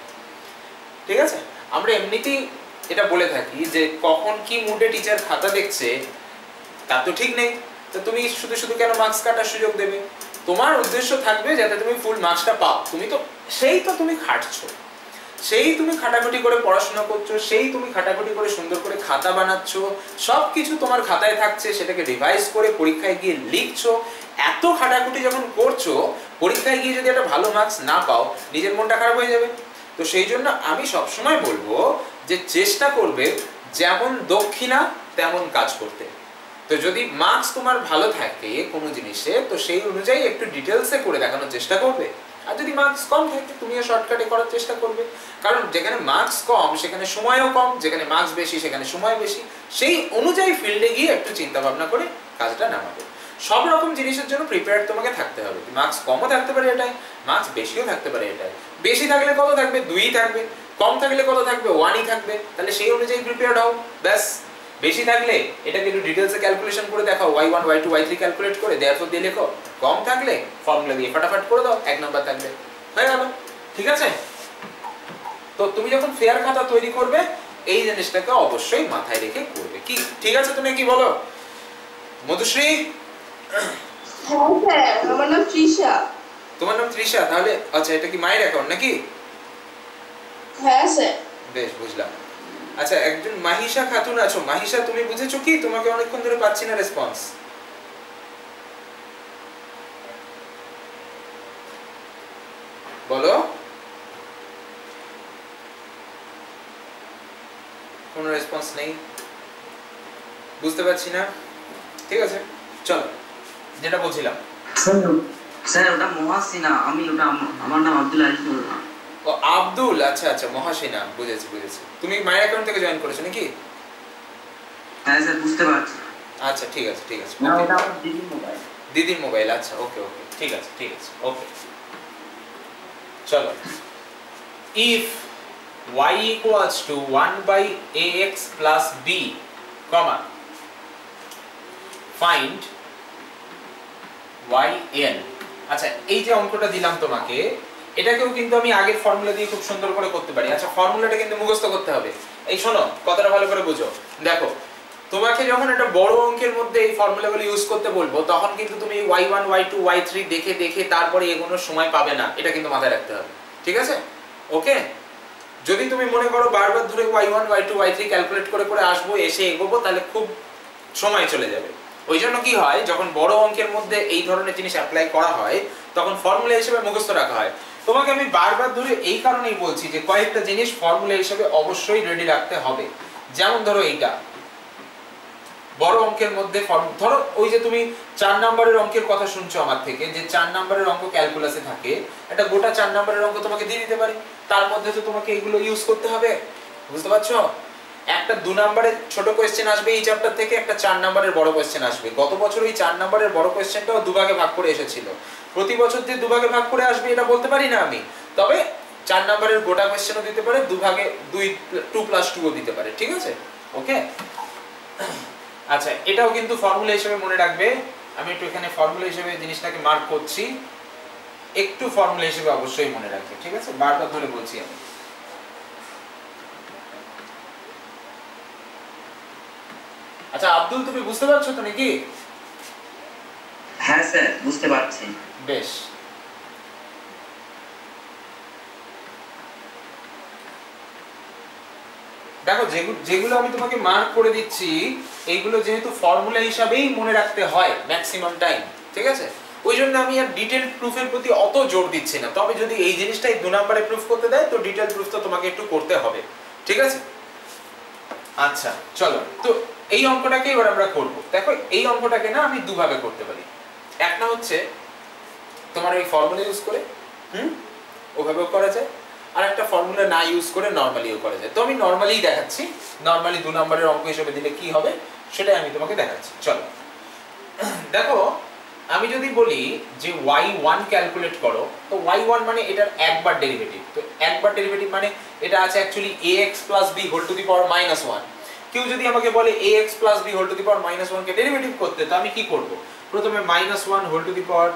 ঠিক আছে? আমরা এমনিতেই এটা বলে থাকি যে কখন কি মুডে টিচার খাতা দেখছে তা তো ঠিক নেই, তো তুমি শুধু শুধু কেন মার্কস কাটার সুযোগ দেবে? তোমার উদ্দেশ্য থাকবে যাতে তুমি ফুল মার্কসটা পাও। তুমি খাটছো, সেই তুমি খাটাখাটি করে পড়াশোনা করছো, সেই তুমি খাটাখাটি করে সুন্দর করে খাতা বানাচ্ছো, সবকিছু তোমার খাতায় থাকছে, সেটাকে রিভাইজ করে পরীক্ষায় গিয়ে লিখছো। এত খাটাখাটি যখন করছো, পরীক্ষায় গিয়ে যদি একটা ভালো মার্কস না পাও, নিজের মনটা খারাপ হয়ে যাবে। তো সেই জন্য আমি সবসময় বলবো যে চেষ্টা করবে যেমন দক্ষিণা তেমন কাজ করতে। তো যদি মার্কস তোমার ভালো থাকে কোনো জিনিসে, তো সেই অনুযায়ী একটু ডিটেলসে করে দেখানোর চেষ্টা করবে। আর যদি মার্কস কম থাকে, তুমিও শর্টকাটে করার চেষ্টা করবে, কারণ যেখানে মার্কস কম সেখানে সময়ও কম, যেখানে মার্কস বেশি সেখানে সময় বেশি। সেই অনুযায়ী ফিল্ডে গিয়ে একটু চিন্তা ভাবনা করে কাজটা নামাবে। সব রকম জিনিসের জন্য প্রিপেয়ার্ড তোমাকে থাকতে হবে। মার্কস কমও থাকতে পারে এটাই, মার্কস বেশিও থাকতে পারে এটাই। বেশি থাকলে কত থাকবে? 2ই থাকবে। কম থাকলে কত থাকবে? 1ই থাকবে। তাহলে সেই অনুযায়ী প্রিপেয়ার্ড হও, ব্যাস। বেশি থাকলে এটাকে একটু ডিটেইলসে ক্যালকুলেশন করে দেখাও, y1 y2 y3 ক্যালকুলেট করে দেয়ারফর দিয়ে লেখো। কম থাকলে ফর্মুলা দিয়ে ফটাফট করে দাও, 1 নাম্বার থাকবে, হয়ে গেল, ঠিক আছে? তো তুমি যখন ফেয়ার খাতা তৈরি করবে, এই জিনিসটাকে অবশ্যই মাথায় রেখে করবে, কি ঠিক আছে? তুমি কি বলো মধুশ্রী? হ্যাঁ স্যার, আমার নাম তৃষা। তোমার নাম তৃষা? তাহলে আচ্ছা, এটা কি মায়ের অ্যাকাউন্ট নাকি? হ্যাঁ স্যার। বেশ, বুঝলাম। আচ্ছা, একজন মাহিষা খাতুন আছো। মাহিষা, তুমি বুঝেছো কি? তোমাকে অনেকক্ষণ ধরে পাচ্ছি না রেসপন্স। বলো। কোনো রেসপন্স নেই, বুঝতে পারছি না। ঠিক আছে, চলো যেটা বলছিলাম। স্যার ওটা মহাসিনা, আমি ওটা আমার নাম আব্দুল আজিজ। ও আব্দুল, আচ্ছা আচ্ছা, মহাসিনা, বুঝেছি বুঝেছি। তুমি মায়ের অ্যাকাউন্ট থেকে জয়েন করেছো নাকি? হ্যাঁ স্যার, বুঝতে পারছি। আচ্ছা, ঠিক আছে ঠিক আছে। না, ওটা আমার দিদির মোবাইল। দিদির মোবাইল, আচ্ছা, ওকে ওকে, ঠিক আছে ঠিক আছে, ওকে। চলো, if y equals to 1/ax plus b, comma, find yn। আচ্ছা, এই যে অঙ্কটা দিলাম তোমাকে, এটাকেও কিন্তু আমি আগের ফর্মুলা দিয়ে খুব সুন্দর করে করতে পারি। আচ্ছা, ফর্মুলাটা কিন্তু মুখস্থ করতে হবে। এই শোনো, কথাটা ভালো করে বুঝো। দেখো, তোমাকে যখন একটা বড় অঙ্কের মধ্যে এই ফর্মুলাগুলো ইউজ করতে বলবো, তখন কিন্তু তুমি y1 y2 y3 দেখে দেখে তারপরে এগোনোর সময় পাবে না, এটা কিন্তু মাথায় রাখতে হবে, ঠিক আছে? ওকে? যদি তুমি মনে করো বারবার ধরে y1 y2 y3 ক্যালকুলেট করে করে আসবো, এসে এগোবো, তাহলে খুব সময় চলে যাবে। ওই জন্য কি হয়, যখন বড় অঙ্কের মধ্যে এই ধরনের জিনিস অ্যাপ্লাই করা হয়, তখন ফর্মুলা হিসেবে মুখস্থ রাখা হয়। তোমাকে আমি বারবার ধরে এই কারণেই বলছি যে কয়েকটা জিনিস ফর্মুলা হিসেবে অবশ্যই রেডি রাখতে হবে। যেমন ধরো এইটা, বড় অঙ্কের মধ্যে ধরো ওই যে তুমি 4 নম্বরের অঙ্কের কথা শুনছো আমার থেকে, যে 4 নম্বরের অঙ্ক ক্যালকুলাসে থাকে, একটা গোটা 4 নম্বরের অঙ্ক তোমাকে দিয়ে দিতে পারি, তার মধ্যে তো তোমাকে এগুলো ইউজ করতে হবে, বুঝতে পারছো? একটা 2 নম্বরের ছোট কোশ্চেন আসবে এই চ্যাপ্টার থেকে, একটা 4 নম্বরের বড় কোশ্চেন আসবে। গত বছর ওই 4 নম্বরের বড় কোশ্চেনটাও দুভাগে ভাগ করে এসেছিল। প্রতি বছর যে দুভাগে ভাগ করে আসবে এটা বলতে পারি না আমি, তবে 4 নম্বরের গোটা কোশ্চেনও দিতে পারে, দুভাগে 2+2ও দিতে পারে, ঠিক আছে? ওকে, আচ্ছা এটাও কিন্তু ফর্মুলা হিসেবে মনে রাখবে। আমি একটু এখানে ফর্মুলা হিসেবে জিনিসটাকে মার্ক করছি, একটু ফর্মুলা হিসেবে অবশ্যই মনে রাখবে, ঠিক আছে? বারবার ধরে বলছি আমি। আচ্ছা আব্দুল, তুমি বুঝতে পারছো তো নাকি? হ্যাঁ স্যার, বুঝতে পারছি। বেশ, দেখো যেগুলো আমি তোমাকে মার্ক করে দিচ্ছি এইগুলো যেহেতু ফর্মুলা হিসাবেই মনে রাখতে হয় ম্যাক্সিমাম টাইম, ঠিক আছে? ওই জন্য আমি আর ডিটেল প্রুফের প্রতি অত জোর দিচ্ছি না। তবে যদি এই জিনিসটাই 2 নম্বরে প্রুফ করতে দেয় তো ডিটেল প্রুফ তো তোমাকে একটু করতে হবে, ঠিক আছে? আচ্ছা চলো, তো এই অঙ্কটাকে এবার আমরা করব। দেখো এই অঙ্কটাকে না আমি দুভাবে করতে পারি। একটা হচ্ছে তোমার ওই ফর্মুলা ইউজ করে, ওভাবেও করা যায়, আর একটা ফর্মুলা না ইউজ করে নরমালিও করা যায়। তো আমি নরমালিই দেখাচ্ছি, নরমালি 2 নম্বরের অঙ্ক হিসেবে দিলে কি হবে সেটাই আমি তোমাকে দেখাচ্ছি। চলো দেখো, আমি যদি বলি যে y1 ক্যালকুলেট করো, তো y1 মানে এটার একবার ডেরিভেটিভ। তো একবার ডেরিভেটিভ মানে এটা আছে actually ax + b whole to the power -1। কেউ যদি আমাকে বলে ax + b whole to the power -1 কে ডেরিভেটিভ করতে, তো আমি কি করব? প্রথমে -1 হোল টু দি পাওয়ার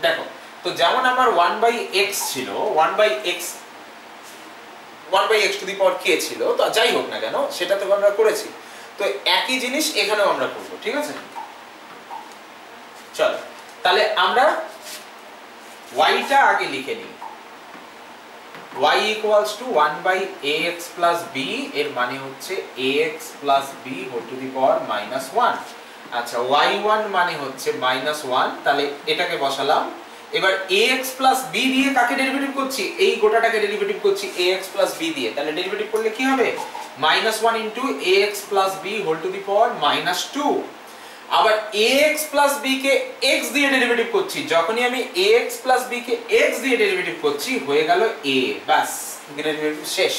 দেখো, তো যেমন আমার 1/x ছিল, 1/x two the power k ছিল, তো যাই হোক না কেন সেটা তো আমরা করেছি, তো একই জিনিস এখানেও আমরা করব, ঠিক আছে? চলো তাহলে আমরা y টা আগে লিখে নিই। y = 1/ax + b, এর মানে হচ্ছে ax + b whole to the power -1। আচ্ছা y1 মানে হচ্ছে -1, তাহলে এটাকে বসালাম। এবার ax + b দিয়ে কাকে ডেরিভেটিভ করছি? এই গোটাটাকে ডেরিভেটিভ করছি ax + b দিয়ে। তাহলে ডেরিভেটিভ করলে কি হবে? -1 * ax + b whole to the power -2। আবার ax + b কে x দিয়ে ডেরিভেটিভ করছি। যখনই আমি ax + b কে x দিয়ে ডেরিভেটিভ করছি হয়ে গেল a, বাস ডেরিভেটিভ শেষ।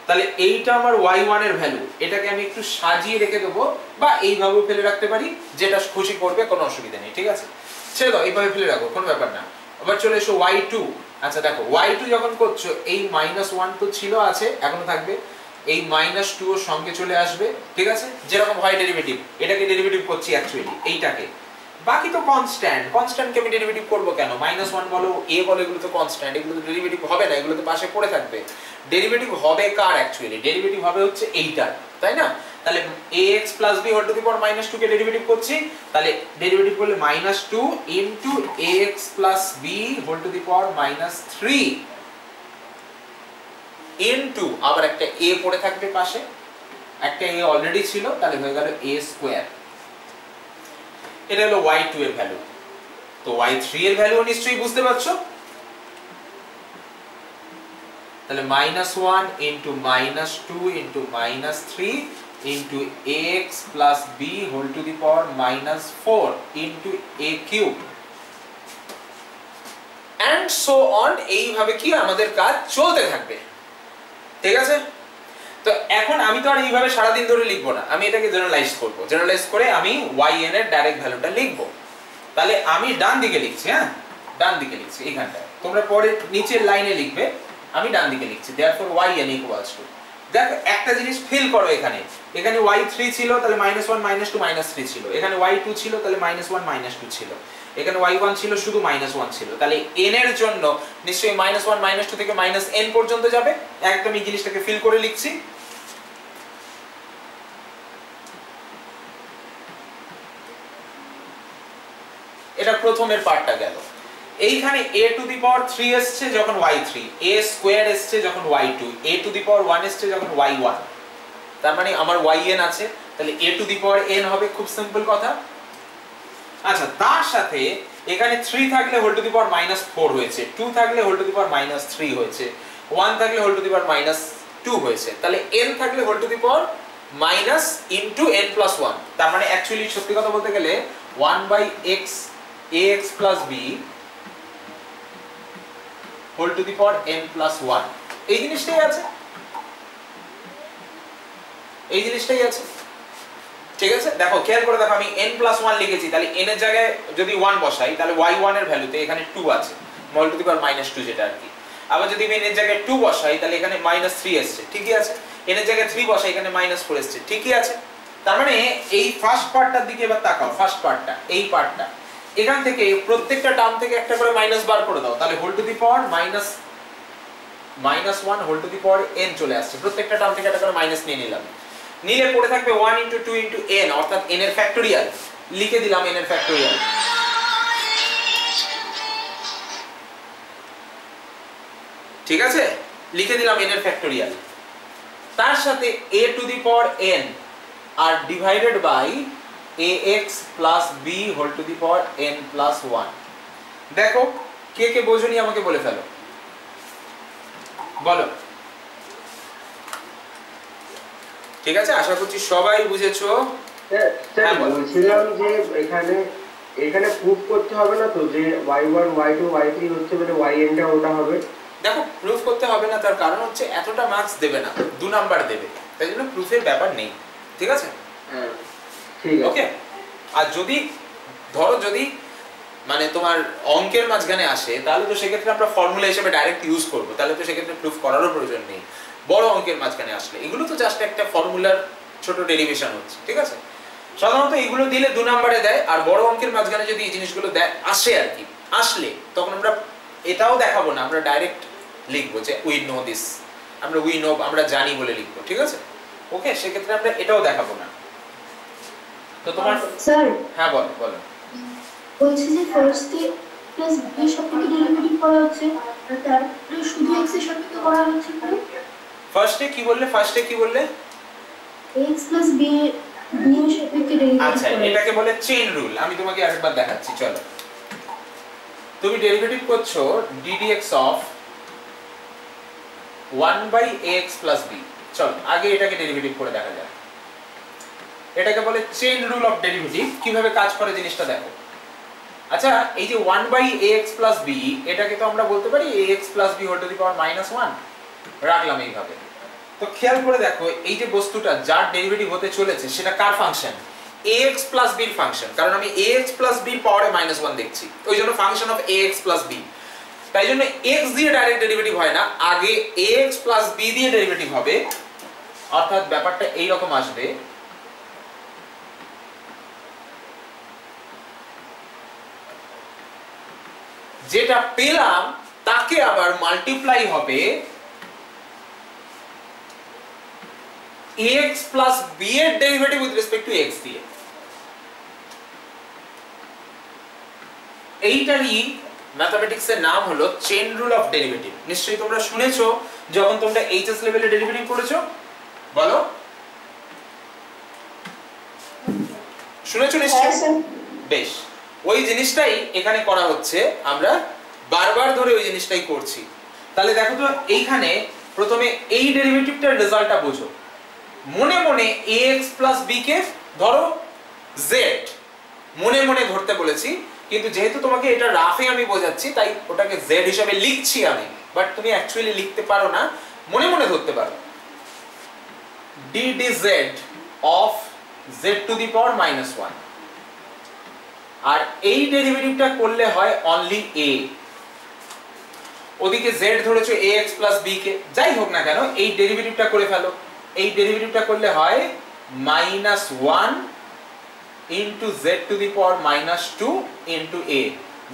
তাহলে এইটা আমার y1 এর ভ্যালু, এটাকে আমি একটু সাজিয়ে রেখে দেবো বা এইভাবেও ফেলে রাখতে পারি, যেটা খুশি করবে, কোনো অসুবিধা নেই, ঠিক আছে? ছেড়ে দাও, এইভাবে ফেলে রাখো, কোনো ব্যাপার না। আবার চলে এসো y2। আচ্ছা দেখো y2 যখন করছো এই -1 তো ছিল, আছে, এখনো থাকবে, এই -2 ওর সঙ্গে চলে আসবে, ঠিক আছে? যেরকম হয় ডেরিভেটিভ, এটাকে ডেরিভেটিভ করছি অ্যাকচুয়ালি এইটাকে, বাকি তো কনস্ট্যান্ট। কনস্ট্যান্টকে আমি ডেরিভেটিভ করব কেন? -1 বলো a বলো, এগুলো তো কনস্ট্যান্ট, এগুলো তো ডেরিভেটিভ হবে না, এগুলো তো পাশে পড়ে থাকবে। ডেরিভেটিভ হবে কার অ্যাকচুয়ালি? ডেরিভেটিভ হবে হচ্ছে এইটার, তাই না? তাহলে ax + b whole to the power -2 কে ডেরিভেটিভ করছি, তাহলে ডেরিভেটিভ করলে -2 * ax + b whole to the power -3 into আবার একটা a পড়ে থাকবে পাশে, একটা a অলরেডি ছিল, তাহলে হয়ে গেল a²। এটা হলো y2 এর ভ্যালু। তো y3 এর ভ্যালু নিশ্চয়ই বুঝতে পারছো। তাহলে -1 * -2 * -3 ax + b whole to the power -4 a³ and so on। এইভাবে কি আমাদের কাজ চলতে থাকবে, ঠিক আছে? তো এখন আমি তো আর এইভাবে সারা দিন ধরে লিখবো না, আমি এটাকে জেনারেলাইজ করব। জেনারেলাইজ করে আমি yn এর ডাইরেক্ট ভ্যালুটা লিখব। তাহলে আমি ডান দিকে লিখছি, হ্যাঁ ডান দিকে লিখছি এইখানটায়, তোমরা পরে নিচের লাইনে লিখবে, আমি ডান দিকে লিখছি। therefore yn = দেখো একটা জিনিস ফিল করো, এখানে y3 ছিল, তাহলে -1 -2 -3 ছিল, এখানে y2 ছিল, তাহলে -1 -2 ছিল, এখানে y1 ছিল, শুধু -1 ছিল, তাহলে n এর জন্য নিশ্চয়ই -1 -2 থেকে -n পর্যন্ত যাবে। একদম এই জিনিসটাকে ফিল করে লিখছি। এটা প্রথমের পার্টটা গেল। এইখানে a টু দি পাওয়ার 3 এসছে যখন y3, a² এসছে যখন y2, a to the power 1 এসছে যখন y1, তার মানে আমার yn আছে, তাহলে a to the power n হবে, খুব সিম্পল কথা। আচ্ছা তার সাথে এখানে 3 থাকলে হোল টু দি পাওয়ার -4 হয়েছে, 2 থাকলে হোল টু দি পাওয়ার -3 হয়েছে, 1 থাকলে হোল টু দি পাওয়ার 2 হয়েছে, তাহলে n থাকলে whole to the power minus into n plus 1, তার মানে অ্যাকচুয়ালি সত্যি কথা বলতে গেলে 1/x ax plus b whole to the power n plus 1, এই জিনিসটাই আছে, এই জিনিসটাই আছে। ঠিক আছে, দেখো খেয়াল করে দেখো, আমি n প্লাস 1 লিখেছি, তাহলে n এর জায়গায় যদি 1 বসাই তাহলে y1 এর ভ্যালুতে এখানে 2 আছে, whole to the power minus 2 যেটা আর কি। আবার যদি আমি n এর জায়গায় 2 বসাই তাহলে এখানে মাইনাস 3 আসছে, ঠিকই আছে। n এর জায়গায় 3 বসাই এখানে মাইনাস 4 আসছে, ঠিকই আছে। তার মানে এই ফার্স্ট পার্টটার দিকে এবার তাকাও, ফার্স্ট পার্টটা, এই পার্টটা, এখান থেকে প্রত্যেকটা টার্ম থেকে একটা করে মাইনাস বার করে দাও, তাহলে whole to the power minus 1 whole to the power n চলে আসছে, প্রত্যেকটা টার্ম থেকে একটা করে মাইনাস নিয়ে নিলাম, নিলে পড়ে থাকবে 1 * 2 * n, অর্থাৎ n এর ফ্যাক্টোরিয়াল, লিখে দিলাম n এর ফ্যাক্টোরিয়াল। ঠিক আছে, লিখে দিলাম n এর ফ্যাক্টোরিয়াল, তার সাথে a to the power n আর divided by ax plus b whole to the power n plus 1। দেখো কে কে বোঝনি আমাকে বলে ফেলো, বলো। ঠিক আছে, আশা করছি সবাই বুঝেছো। স্যার বলছিলাম যে এখানে প্রুফ করতে হবে না তো যে y1 y2 y3 হচ্ছে মানে yn টা ওটা হবে? দেখো প্রুফ করতে হবে না, তার কারণ হচ্ছে এতটা মার্কস দেবে না, 2 নাম্বার দেবে, তাই জন্য প্রুফের ব্যাপার নেই। ঠিক আছে, হ্যাঁ ঠিক আছে। ওকে, আর যদি ধরো যদি মানে তোমার অঙ্কের মাঝখানে আসে তাহলে তো সেক্ষেত্রে আমরা ফর্মুলা হিসেবে ডাইরেক্ট ইউজ করব, তাহলে তো সেক্ষেত্রে প্রুফ করারও প্রয়োজন নেই। বড় অঙ্কের মাঝখানে আসলে এগুলো তো জাস্ট একটা ফর্মুলার ছোট ডেরিভেশন হচ্ছে, ঠিক আছে। সাধারণত এগুলো দিলে 2 নম্বরে দেয়, আর বড় অঙ্কের মাঝখানে যদি এই জিনিসগুলো দেয় আসে আর কি, আসলে তখন আমরা এটাও দেখাবো না, আমরা ডাইরেক্ট লিখবো যে উই নো দিস, আমরা জানি বলে লিখবো, ঠিক আছে। ওকে, সেক্ষেত্রে আমরা এটাও দেখাবো না। তো তোমার স্যার, হ্যাঁ বলো বলো। বলছি যে ফার্স্ট এ প্লাস বি এর সাপেক্ষে ডেরিভেটিভ করা হচ্ছে, আর তারপরে শুধু x এর সাপেক্ষে করা হচ্ছে কি? ফার্স্টে কি বললে? x প্লাস b এর সাপেক্ষে ডেরিভেটিভ। আচ্ছা, এটাকে বলে চেইন রুল। আমি তোমাকে আরেকবার দেখাচ্ছি, চলো। তুমি ডেরিভেটিভ করছো ddx of 1/ax plus b। চলো আগে এটাকে ডেরিভেটিভ করে দেখা যাক। এটাকে বলে চেইন রুল অফ ডেরিভেটিভ। কিভাবে কাজ করে জিনিসটা দেখো। আচ্ছা, এই যে 1/ax plus b, এটাকে তো আমরা বলতে পারি ax plus b whole to the power -1 রাখলাম এইভাবে। তো খেয়াল করে দেখো, এই যে বস্তুটা যার ডেরিভেটিভ হতে চলেছে সেটা কার ফাংশন? ax plus b এর ফাংশন, কারণ আমি ax plus b এর পাওয়ারে -1 দেখছি, ওই জন্য function of ax plus b। তাই জন্য x দিয়ে ডাইরেক্ট ডেরিভেটিভ হয় না, আগে ax plus b দিয়ে ডেরিভেটিভ হবে। অর্থাৎ ব্যাপারটা এই রকম আসবে, যেটা পেলাম তাকে আবার মাল্টিপ্লাই হবে ax plus b এর derivative with respect to x দিয়ে। এইটারই ম্যাথমেটিক্স এর নাম হলো চেইন রুল অফ ডেরিভেটিভ। নিশ্চয়ই তোমরা শুনেছো যখন তোমরা এইচএস লেভেলে ডেরিভেটিভ করেছো, বলো শুনেছো নিশ্চয়ই? বেশ, ওই জিনিসটাই এখানে করা হচ্ছে, আমরা বারবার ধরে ওই জিনিসটাই করছি। তাহলে দেখো তো, এইখানে প্রথমে এই ডেরিভেটিভটার রেজাল্টটা বোঝো। মনে মনে ax plus b কে ধরো z, মনে মনে ধরতে বলেছি, কিন্তু যেহেতু তোমাকে এটা রাফে আমি বোঝাচ্ছি তাই ওটাকে z হিসেবে লিখছি আমি, বাট তুমি অ্যাকচুয়ালি লিখতে পারো না, মনে মনে ধরতে পারো। d dz of z to the power -1, আর এই ডেরিভেটিভটা করলে হয় অনলি a। ওদিকে z ধরেছো ax plus b কে, যাই হোক না কেন এই ডেরিভেটিভটা করে ফেলো। এই ডেরিভেটিভটা করলে হয় -1 into z to the power -2 into a।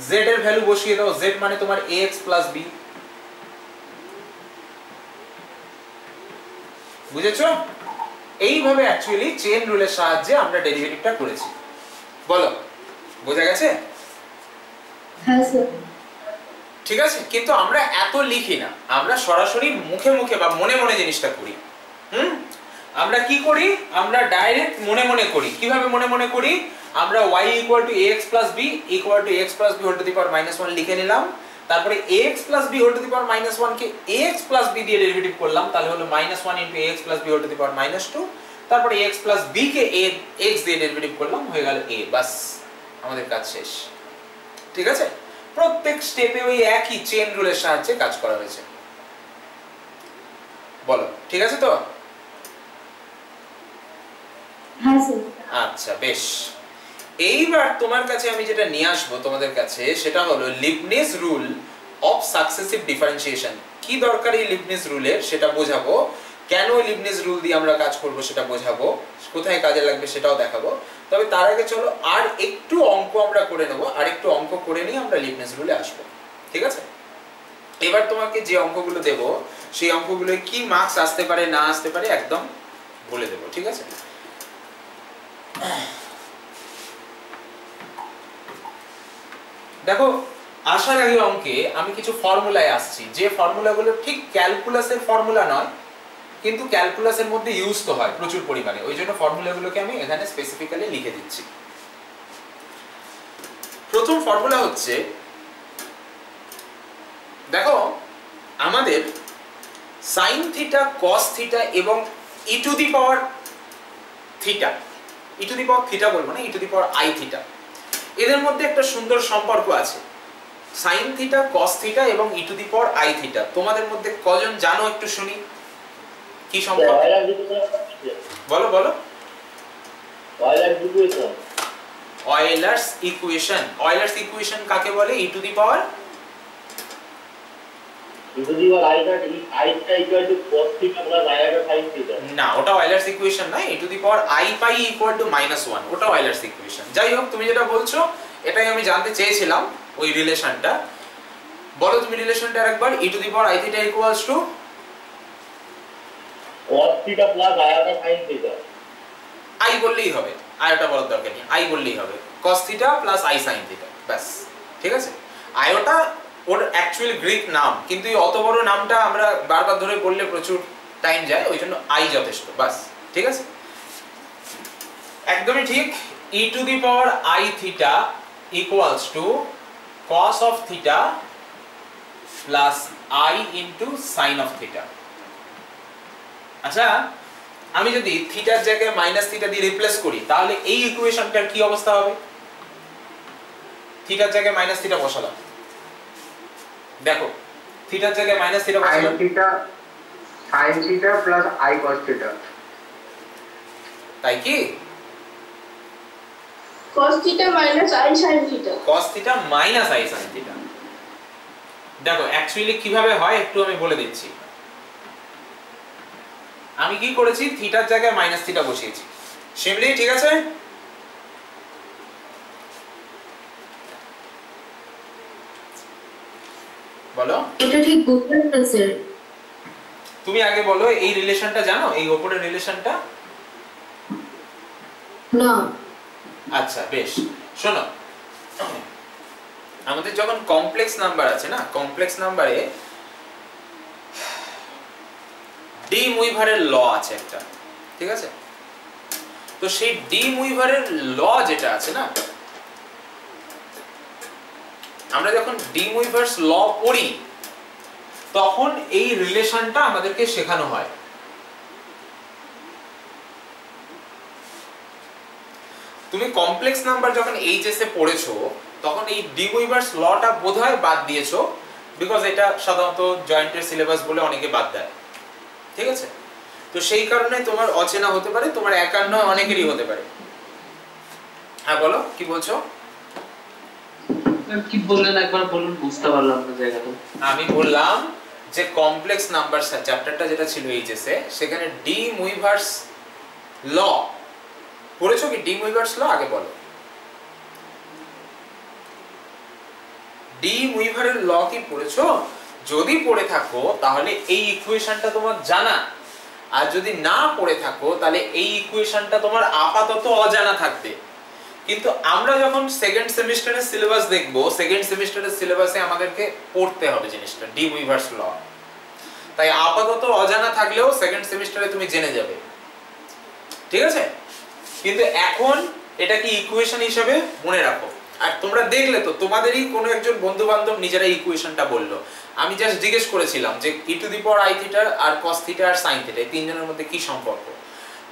z এর ভ্যালু বসিয়ে দাও, z মানে তোমার ax plus b। বুঝেছো? এইভাবে অ্যাকচুয়ালি চেইন রুলের সাহায্যে আমরা ডেরিভেটিভটা করেছি। বলো, বোঝা গেছে? হ্যাঁ স্যার। ঠিক আছে, কিন্তু আমরা এত লিখি না, আমরা সরাসরি মুখে মুখে বা মনে মনে জিনিসটা করি। আমরা কি করি? আমরা ডাইরেক্ট মনে মনে করি। কিভাবে মনে মনে করি? আমরা y = ax plus b = ax plus b whole to the power -1 লিখে নিলাম, তারপরে ax plus b whole to the power -1 কে ax plus b দিয়ে ডেরিভেটিভ করলাম, তাহলে হলো -1 into ax plus b whole to the power -2, তারপরে ax plus b কে x দিয়ে ডেরিভেটিভ করলাম, হয়ে গেল a। বাস আমাদের কাজ শেষ। ঠিক আছে, প্রত্যেক স্টেপে ওই একই চেন রুলের সাহায্যে কাজ করা হয়েছে। বলো ঠিক আছে তো? হ্যাঁ স্যার। আচ্ছা বেশ, এইবার তোমার কাছে আমি যেটা নিয়ে আসবো তোমাদের কাছে সেটা হলো Leibniz rule of successive differentiation. কি দরকার এই লিবনিজ রুলের সেটা বোঝাবো, কেন লিবনিজ রুল দিয়ে আমরা কাজ করব সেটা বোঝাবো, কোথায় কাজে লাগবে সেটাও দেখাবো। তবে তার আগে চলো আর একটু অঙ্ক আমরা করে নেব, আর একটু অঙ্ক করে নিয়ে আমরা লিবনিজ রুলে আসবো। ঠিক আছে, এবার তোমাকে যে অঙ্কগুলো দেব সেই অঙ্কগুলো কি মার্কস আসতে পারে না আসতে পারে একদম বলে দেব। ঠিক আছে, দেখো আসার আগে অঙ্কে আমি কিছু ফর্মুলায় আসছি, যে ফর্মুলাগুলো ঠিক ক্যালকুলাসের ফর্মুলা নয়, কিন্তু ক্যালকুলাসের মধ্যে ইউজ তো হয় প্রচুর পরিমাণে, ওই জন্য ফর্মুলাগুলোকে আমি এখানে স্পেসিফিক্যালি লিখে দিচ্ছি। প্রথম ফর্মুলা হচ্ছে, দেখো আমাদের সাইন থিটা, কস থিটা এবং e to the power theta, e to the power theta বলবো না, e to the power i theta, এদের মধ্যে একটা সুন্দর সম্পর্ক আছে। সাইন থিটা, কস থিটা এবং e to the power i theta, তোমাদের মধ্যে কজন জানো একটু শুনি কি সম্পর্ক? বলো বলো। Euler's equation. অয়েলার্স ইকুয়েশন কাকে বলে? ই টু দি পাওয়ার না, ওটা অয়েলার্স ইকুয়েশন নয়। E to the power i pi equal to -1, ওটা অয়েলার্স ইকুয়েশন। যাই হোক, তুমি যেটা বলছো এটাই আমি জানতে চেয়েছিলাম, ওই রিলেশনটা বলো তুমি। রিলেশনটা আরেকবার। E to the power i theta equals to cos theta plus iota sin theta. I বললেই হবে, আয়োটা বলার দরকার নেই, আই বললেই হবে। cos theta plus I sin theta, ব্যাস। ঠিক আছে, আয়োটা ওর অ্যাকচুয়ালি গ্রিক নাম, কিন্তু এই অত বড় নামটা আমরা বারবার ধরে বললে প্রচুর টাইম যায়, ওই জন্য আই যথেষ্ট, বাস। ঠিক আছে, একদমই ঠিক। E to the power i theta equals to cos of theta plus i into sin of theta. আচ্ছা, আমি যদি থিটার জায়গায় মাইনাস থিটা দিয়ে রিপ্লেস করি তাহলে এই ইকুয়েশনটার কি অবস্থা হবে? থিটার জায়গায় মাইনাস থিটা বসালাম, দেখো থিটার জায়গায় মাইনাস থিটা বসালাম, theta sin theta plus i cos theta, তাই কি? cos theta minus i sin theta, cos theta minus i sin theta. দেখো অ্যাকচুয়ালি কিভাবে হয় একটু আমি বলে দিচ্ছি। আমি কি করেছি, থিটার জায়গায় মাইনাস থিটা বসিয়েছি, শিমলি ঠিক আছে? বলো। এটা ঠিক বুঝলেন না স্যার? তুমি আগে বলো, এই রিলেশনটা জানো, এই উপরের রিলেশনটা? না। আচ্ছা বেশ, শোনো, আমাদের যখন কমপ্লেক্স নাম্বার আছে না, কমপ্লেক্স নাম্বারে ডি মুইভারের ল আছে একটা, ঠিক আছে? তো সেই ডি মুইভারের ল যেটা আছে না, আমরা যখন ডি মুইভারস ল পড়ি তখন এই রিলেশনটা আমাদেরকে শেখানো হয়। তুমি কমপ্লেক্স নাম্বার যখন এইচএস এ পড়েছো তখন এই ডি মুইভারস লটা বোধহয় বাদ দিয়েছো, বিকজ এটা সাধারণত জয়েন্টের সিলেবাস বলে অনেকে বাদ দেয়, ঠিক আছে? তো সেই কারণে তোমার অচেনা হতে পারে, তোমার একার নয় অনেকেরই হতে পারে। হ্যাঁ বলো, কি বলছো? কি বললেন একবার বলুন, বুঝতে পারলাম না জায়গাটা। আমি বললাম যে কমপ্লেক্স নাম্বার চ্যাপ্টারটা যেটা ছিল এইচএস এ, সেখানে ডি মুইভারস ল পড়েছো কি? ডি মুইভারস ল আগে বলো। ডি মুইভারের ল কি পড়েছো? যদি পড়ে থাকো তাহলে এই ইকুয়েশনটা তোমার জানা, আর যদি না পড়ে থাকো তাহলে এই ইকুয়েশনটা তোমার আপাতত অজানা থাকবে। কিন্তু আমরা যখন সেকেন্ড সেমিস্টারের সিলেবাস দেখব, সেকেন্ড সেমিস্টারের সিলেবাসে আমাদেরকে পড়তে হবে জিনিসটা, ডি মুইভারস ল। তাই আপাতত অজানা থাকলেও সেকেন্ড সেমিস্টারে তুমি জেনে যাবে, ঠিক আছে? কিন্তু এখন এটা কি ইকুয়েশন হিসেবে মনে রাখো। আর তোমরা দেখলে তো তোমাদেরই কোনো একজন বন্ধু বান্ধব নিজেরা ইকুয়েশনটা বললো, আমি জাস্ট জিজ্ঞেস করেছিলাম যে e to the power i theta আর cos থিটা আর sin থিটা এই তিনজনের মধ্যে কি সম্পর্ক,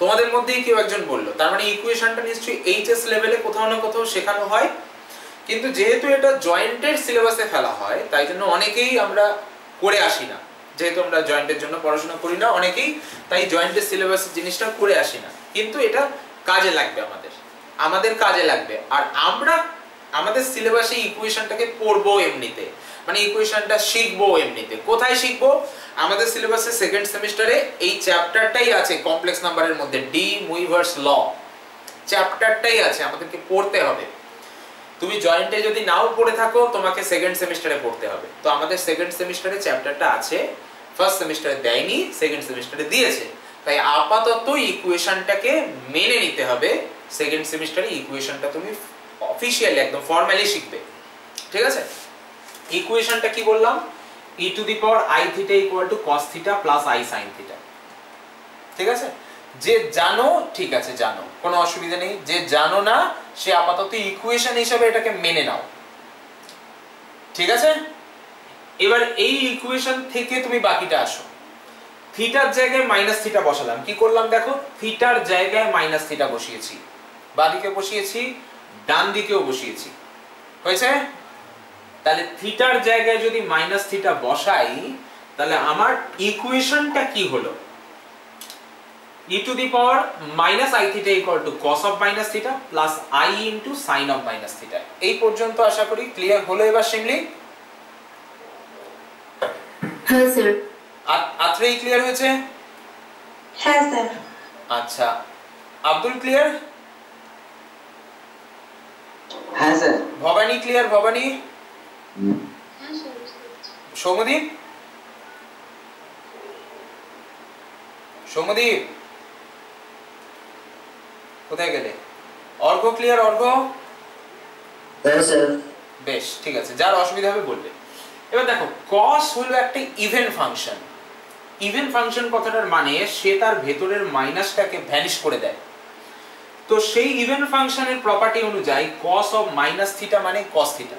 তোমাদের মধ্যেই কেউ একজন বললো, তার মানে ইকুয়েশনটা নিশ্চয়ই এইচএস লেভেলে কোথাও না কোথাও শেখানো হয়। কিন্তু যেহেতু এটা জয়েন্টের সিলেবাসে ফেলা হয় তাই জন্য অনেকেই আমরা করে আসি না, যেহেতু আমরা জয়েন্টের জন্য পড়াশোনা করি না অনেকেই, তাই জয়েন্টের সিলেবাসের জিনিসটা করে আসি না, কিন্তু এটা কাজে লাগবে আমাদের কাজে লাগবে। আর আমরা আমাদের সিলেবাসে ইকুয়েশনটাকে পড়বো এমনিতে, মানে ইকুয়েশনটা শিখবো এমনিতে। কোথায় শিখবো? আমাদের সিলেবাসে সেকেন্ড সেমিস্টারে এই চ্যাপ্টারটাই আছে কমপ্লেক্স নাম্বারের মধ্যে, ডি মুইভার্স ল চ্যাপ্টারটাই আছে, আমাদেরকে পড়তে হবে। তুমি জয়েন্টে যদি নাও পড়ে থাকো তোমাকে সেকেন্ড সেমিস্টারে পড়তে হবে। তো আমাদের সেকেন্ড সেমিস্টারে চ্যাপ্টারটা আছে, ফার্স্ট সেমিস্টারে দেয়নি, সেকেন্ড সেমিস্টারে দিয়েছে, তাই আপাতত ইকুয়েশনটাকে মেনে নিতে হবে। সেকেন্ড সেমিস্টারে ইকুয়েশনটা তুমি অফিশিয়ালি একদম ফর্মালি শিখবে, ঠিক আছে? ইকুয়েশনটা কি বললাম? e to the power i theta equal to cos theta plus i sin theta, ঠিক আছে? যে জানো ঠিক আছে, জানো, কোনো অসুবিধা নেই। যে জানো না সে আপাতত ইকুয়েশন হিসেবে এটাকে মেনে নাও, ঠিক আছে? এবার এই ইকুয়েশন থেকে তুমি বাকিটা আসো। থিটার জায়গায় মাইনাস থিটা বসালাম, কি করলাম দেখো, থিটার জায়গায় মাইনাস থিটা বসিয়েছি, বাঁদিকে বসিয়েছি, ডান দিকেও বসিয়েছি, হয়েছে? তাহলে থিটার জায়গায় যদি মাইনাস থিটা বসাই তাহলে আমার ইকুয়েশনটা কি হলো? e to the power minus i theta equal to cos of minus theta plus i into sin of minus theta। এই পর্যন্ত আশা করি ক্লিয়ার হলো। এবার শিমলি, হ্যাঁ স্যার। আত্রেই ক্লিয়ার হয়েছে? হ্যাঁ স্যার। আচ্ছা, আব্দুল ক্লিয়ার? হ্যাঁ স্যার। ভবানী ক্লিয়ার? ভবানী? সৌমদীপ? সৌমদীপ কোথায় গেলে? অর্ঘ ক্লিয়ার? অর্ঘ? হ্যাঁ স্যার। বেশ, ঠিক আছে, যার অসুবিধা হবে বলবে। এবার দেখো, cos হলো একটা ইভেন ফাংশন। ইভেন ফাংশন কথাটার মানে সে তার ভেতরের মাইনাসটাকে ভ্যানিশ করে দেয়। তো সেই ইভেন ফাংশনের প্রপার্টি অনুযায়ী cos অফ মাইনাস থিটা মানে cos থিটা।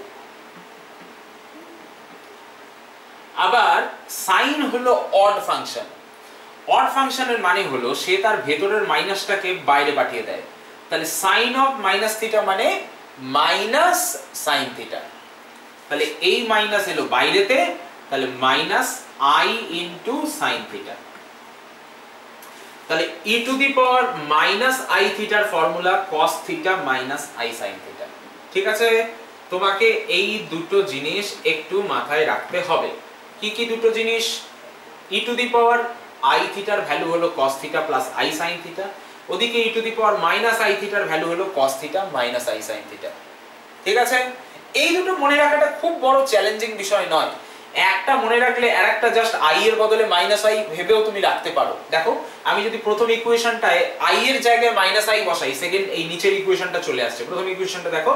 আবার sin হলো অড ফাংশন। অড ফাংশনের মানে হলো সে তার ভেতরের মাইনাসটাকে বাইরে পাঠিয়ে দেয়। তাহলে sin অফ মাইনাস থিটা মানে মাইনাস sin থিটা। তাহলে এই মাইনাস এলো বাইরেতে, তাহলে minus i into sin theta. তাহলে e to the power minus i থিটার formula cos theta minus i sin theta. ঠিক আছে? তোমাকে এই দুটো জিনিস একটু মাথায় রাখতে হবে। কি কি দুটো জিনিস? e to the power i থিটার ভ্যালু হলো cos theta plus i sin theta, ওদিকে e to the power minus i থিটার ভ্যালু হলো cos theta minus i sin theta. ঠিক আছে? এই দুটো মনে রাখাটা খুব বড় চ্যালেঞ্জিং বিষয় নয়। একটা মনে রাখলে আরেকটা জাস্ট i এর বদলে মাইনাস i ভেবেও তুমি রাখতে পারো। দেখো, আমি যদি প্রথম ইকুয়েশনটায় i এর জায়গায় মাইনাস i বসাই, সেকেন্ড এই নিচের ইকুয়েশনটা চলে আসছে। প্রথম ইকুয়েশনটা দেখো,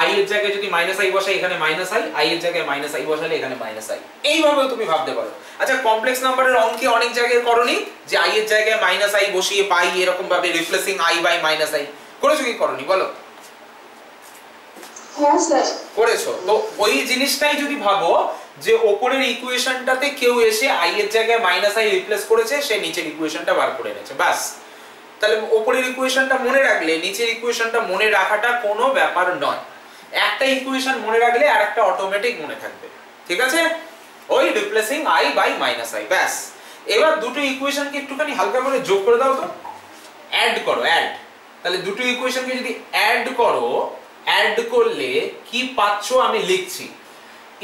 i এর জায়গায় যদি মাইনাস i বসাই এখানে মাইনাস i এর জায়গায় মাইনাস i বসালে এখানে মাইনাস i। এইভাবেও তুমি ভাবতে পারো। আচ্ছা, কমপ্লেক্স নাম্বারের অঙ্কে অনেক জায়গায় করনি যে i এর জায়গায় মাইনাস i বসিয়ে পাই এরকম ভাবে replacing i by minus i করেছো কি করনি বলো? হ্যাঁ স্যার করেছো। তো ওই জিনিসটাই যদি ভাবো যে উপরের ইকুয়েশনটাতে কেউ এসে i এর জায়গায় মাইনাস i রিপ্লেস করেছে, সে নিচের ইকুয়েশনটা বার করে এনেছে, বাস। তাহলে উপরের ইকুয়েশনটা মনে রাখলে নিচের ইকুয়েশনটা মনে রাখাটা কোনো ব্যাপার নয়। একটা ইকুয়েশন মনে রাখলে আরেকটা অটোমেটিক মনে থাকবে। ঠিক আছে? ওই replacing i by minus i, ব্যাস। এবার দুটো ইকুয়েশনকে একটুখানি হালকা করে যোগ করে দাও তো, অ্যাড করো, অ্যাড। তাহলে দুটো ইকুয়েশনকে যদি অ্যাড করো, অ্যাড করলে কি পাচ্ছ আমি লিখছি,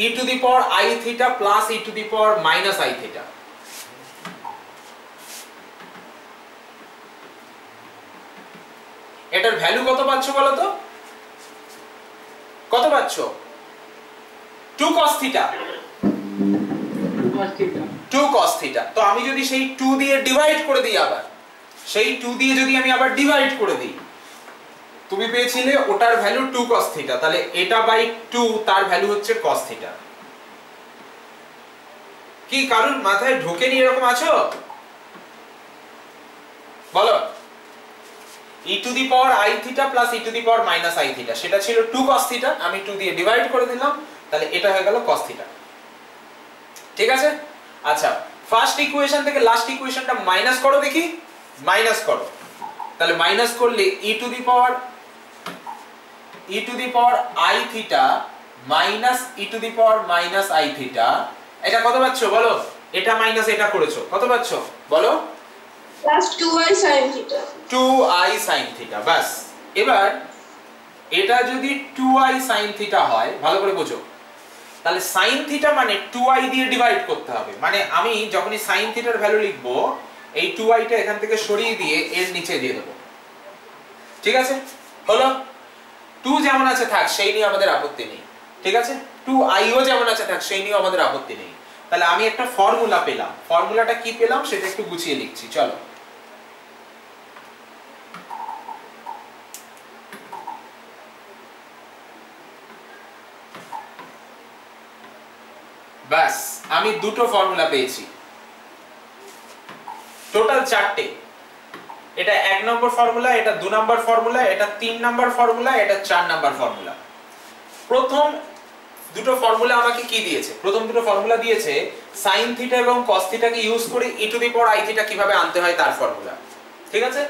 e to the power i theta plus e to the power minus i theta. এটার ভ্যালু কত পাচ্ছ বলো তো? কত পাচ্ছ? 2 cos থিটা। 2 cos theta. তো আমি যদি সেই 2 দিয়ে ডিভাইড করে দিই, আবার সেই 2 দিয়ে যদি আমি আবার ডিভাইড করে দিই, তুমি পেয়েছিলে ওটার ভ্যালু 2 cos থিটা, তাহলে এটা বাই 2 তার ভ্যালু হচ্ছে cos থিটা। কি কারণ মাথায় ঢোকেনি এরকম আছো? বলো। e to the power i theta plus e to the power minus i theta, সেটা ছিল 2 cos থিটা, আমি 2 দিয়ে ডিভাইড করে দিলাম, তাহলে এটা হয়ে গেল cos থিটা। ঠিক আছে? আচ্ছা, ফার্স্ট ইকুয়েশন থেকে লাস্ট ইকুয়েশনটা মাইনাস করো দেখি, মাইনাস করো, তাহলে মাইনাস করলে e to the power i theta minus e to the power minus i theta, এটা কত পাচ্ছো বলো? এটা মাইনাস এটা করেছো, কত পাচ্ছো বলো? Plus 2i sin theta. 2i sin theta, বাস। এবার এটা যদি 2i sin থিটা হয়, ভালো করে বোঝো, তাহলে sin থিটা মানে 2i দিয়ে ডিভাইড করতে হবে, মানে আমি যখনই sin থিটার ভ্যালু লিখবো এই 2i টা এখান থেকে সরিয়ে দিয়ে এর নিচে দিয়ে দেব। ঠিক আছে? হলো? 2 যেমন আছে থাক, সেই নিয়ে আমাদের আপত্তি নেই। ঠিক আছে? 2i ও যেমন আছে থাক, সেই নিয়ে আমাদের আপত্তি নেই। তাহলে আমি একটা ফর্মুলা পেলাম, ফর্মুলাটা কি পেলাম সেটা একটু গুছিয়ে লিখছি, চলো। বাস, আমি দুটো ফর্মুলা পেয়েছি, টোটাল 4টে। এটা 1 নম্বর ফর্মুলা, এটা 2 নম্বর ফর্মুলা, এটা 3 নম্বর ফর্মুলা, এটা 4 নম্বর ফর্মুলা। প্রথম দুটো ফর্মুলা আমাকে কি দিয়েছে? প্রথম দুটো ফর্মুলা দিয়েছে sin থিটা এবং cos থিটাকে ইউজ করে e to the power i theta কিভাবে আনতে হয় তার ফর্মুলা। ঠিক আছে?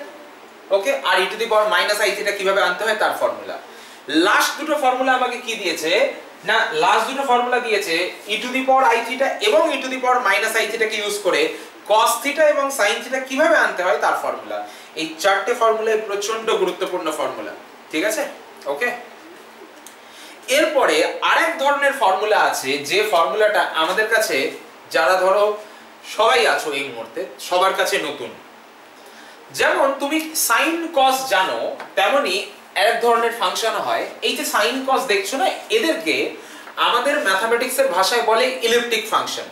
ওকে, আর e to the power minus i theta কিভাবে আনতে হয় তার ফর্মুলা। লাস্ট দুটো ফর্মুলা আমাকে কি দিয়েছে না, লাস্ট দুটো ফর্মুলা দিয়েছে e to the power i theta এবং e to the power minus i থিটাকে ইউজ করে cos থিটা এবং sin থিটা কিভাবে আনতে হয় তার ফর্মুলা। এই চারটে ফর্মুলাই প্রচন্ড গুরুত্বপূর্ণ ফর্মুলা। ঠিক আছে? ওকে, এরপরে আরেক ধরনের ফর্মুলা আছে, যে ফর্মুলাটা আমাদের কাছে, যারা ধরো সবাই আছো এই মুহূর্তে, সবার কাছে নতুন। যেমন তুমি sin cos জানো, তেমনি এক ধরনের ফাংশন হয়, এই যে sin cos দেখছো না, এদেরকে আমাদের ম্যাথমেটিক্সের ভাষায় বলে ইলিপ্টিক ফাংশন।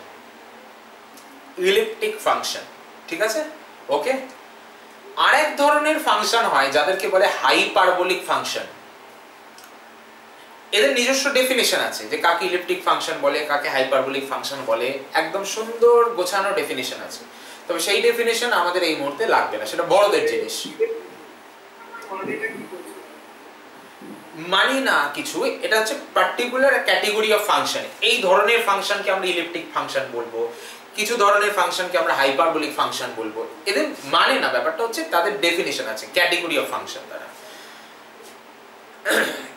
ইলিপ্টিক ফাংশন। ঠিক আছে? ওকে, আরেক ধরনের ফাংশন হয় যাদেরকে বলে হাইপারবোলিক ফাংশন। এদের নিজস্ব ডেফিনিশন আছে, যে কাকে ইলিপ্টিক ফাংশন বলে, কাকে হাইপারবোলিক ফাংশন বলে, একদম সুন্দর গোছানো ডেফিনিশন আছে। তবে সেই ডেফিনিশন আমাদের এই মুহূর্তে লাগবে না, সেটা বড়দের জিনিস। মানি না কিছু, এটা হচ্ছে পার্টিকুলার ক্যাটেগরি অফ ফাংশন। এই ধরনের ফাংশনকে আমরা ইলিপ্টিক ফাংশন বলবো, কিছু ধরনের ফাংশনকে আমরা হাইপারবোলিক ফাংশন বলবো। এদের মানে না, ব্যাপারটা হচ্ছে তাদের ডেফিনিশন আছে, ক্যাটেগরি অফ ফাংশন। তারা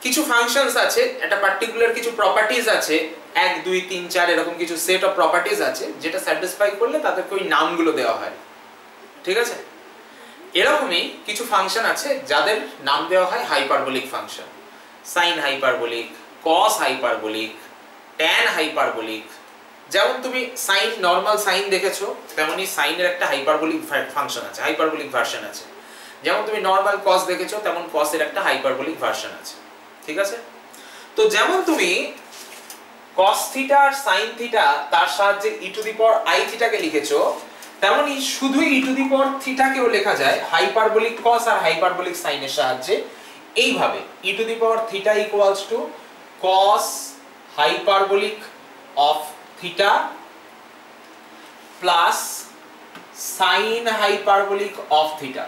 কিছু ফাংশনস আছে, একটা পার্টিকুলার কিছু প্রপার্টিজ আছে, 1 2 3 4 এরকম কিছু সেট অফ প্রপার্টিজ আছে, যেটা স্যাটিসফাই করলে তাদেরকে ওই নামগুলো দেওয়া হয়। ঠিক আছে? এরকমই কিছু ফাংশন আছে যাদের নাম দেওয়া হয় হাইপারবোলিক ফাংশন। সাইন হাইপারবোলিক, কস হাইপারবোলিক, ট্যান হাইপারবোলিক। যেমন তুমি সাইন, নরমাল সাইন দেখেছো, তেমনি সাইনের একটা হাইপারবোলিক ফাংশন আছে, হাইপারবোলিক ভার্সন আছে। যেমন তুমি নরমাল কস দেখেছো, তেমন কসের একটা হাইপারবোলিক ভার্সন আছে। ঠিক আছে? তো যেমন তুমি cos থিটা আর sin থিটা তার সাহায্যে e to the power i থিটাকে লিখেছো, তেমনি শুধু e টু দি পাওয়ার থিটাকেও লেখা যায় হাইপারবোলিক cos আর হাইপারবোলিক sin এর সাহায্যে এইভাবে। e to the power theta equals to cos hyperbolic of theta plus sin hyperbolic of theta.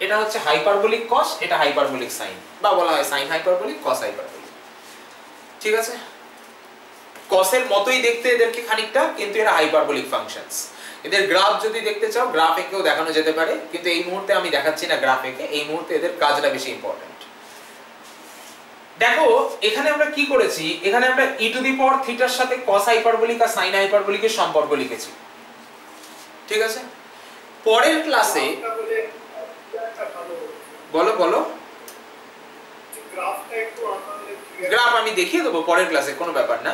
এটা হচ্ছে হাইপারবোলিক cos, এটা হাইপারবোলিক sin, বা বলা হয় sin হাইপারবোলিক cos হাইপারবোলিক। ঠিক আছে? cos এর মতোই দেখতে এদেরকে খানিকটা, কিন্তু এরা হাইপারবোলিক ফাংশনস। এদের গ্রাফ যদি দেখতে চাও গ্রাফ এঁকেও দেখানো যেতে পারে, কিন্তু এই মুহূর্তে আমি দেখাচ্ছি না গ্রাফ এঁকে, এই মুহূর্তে এদের কাজটা বেশি ইম্পর্টেন্ট। দেখো এখানে আমরা কি করেছি, এখানে আমরা e টু দি পাওয়ার থিটার সাথে cos হাইপারবোলিক আর sin হাইপারবোলিকের সম্পর্ক লিখেছি। ঠিক আছে? পরের ক্লাসে বলো বলো গ্রাফ আমি দেখিয়ে দেবো পরের ক্লাসে, কোনো ব্যাপার না।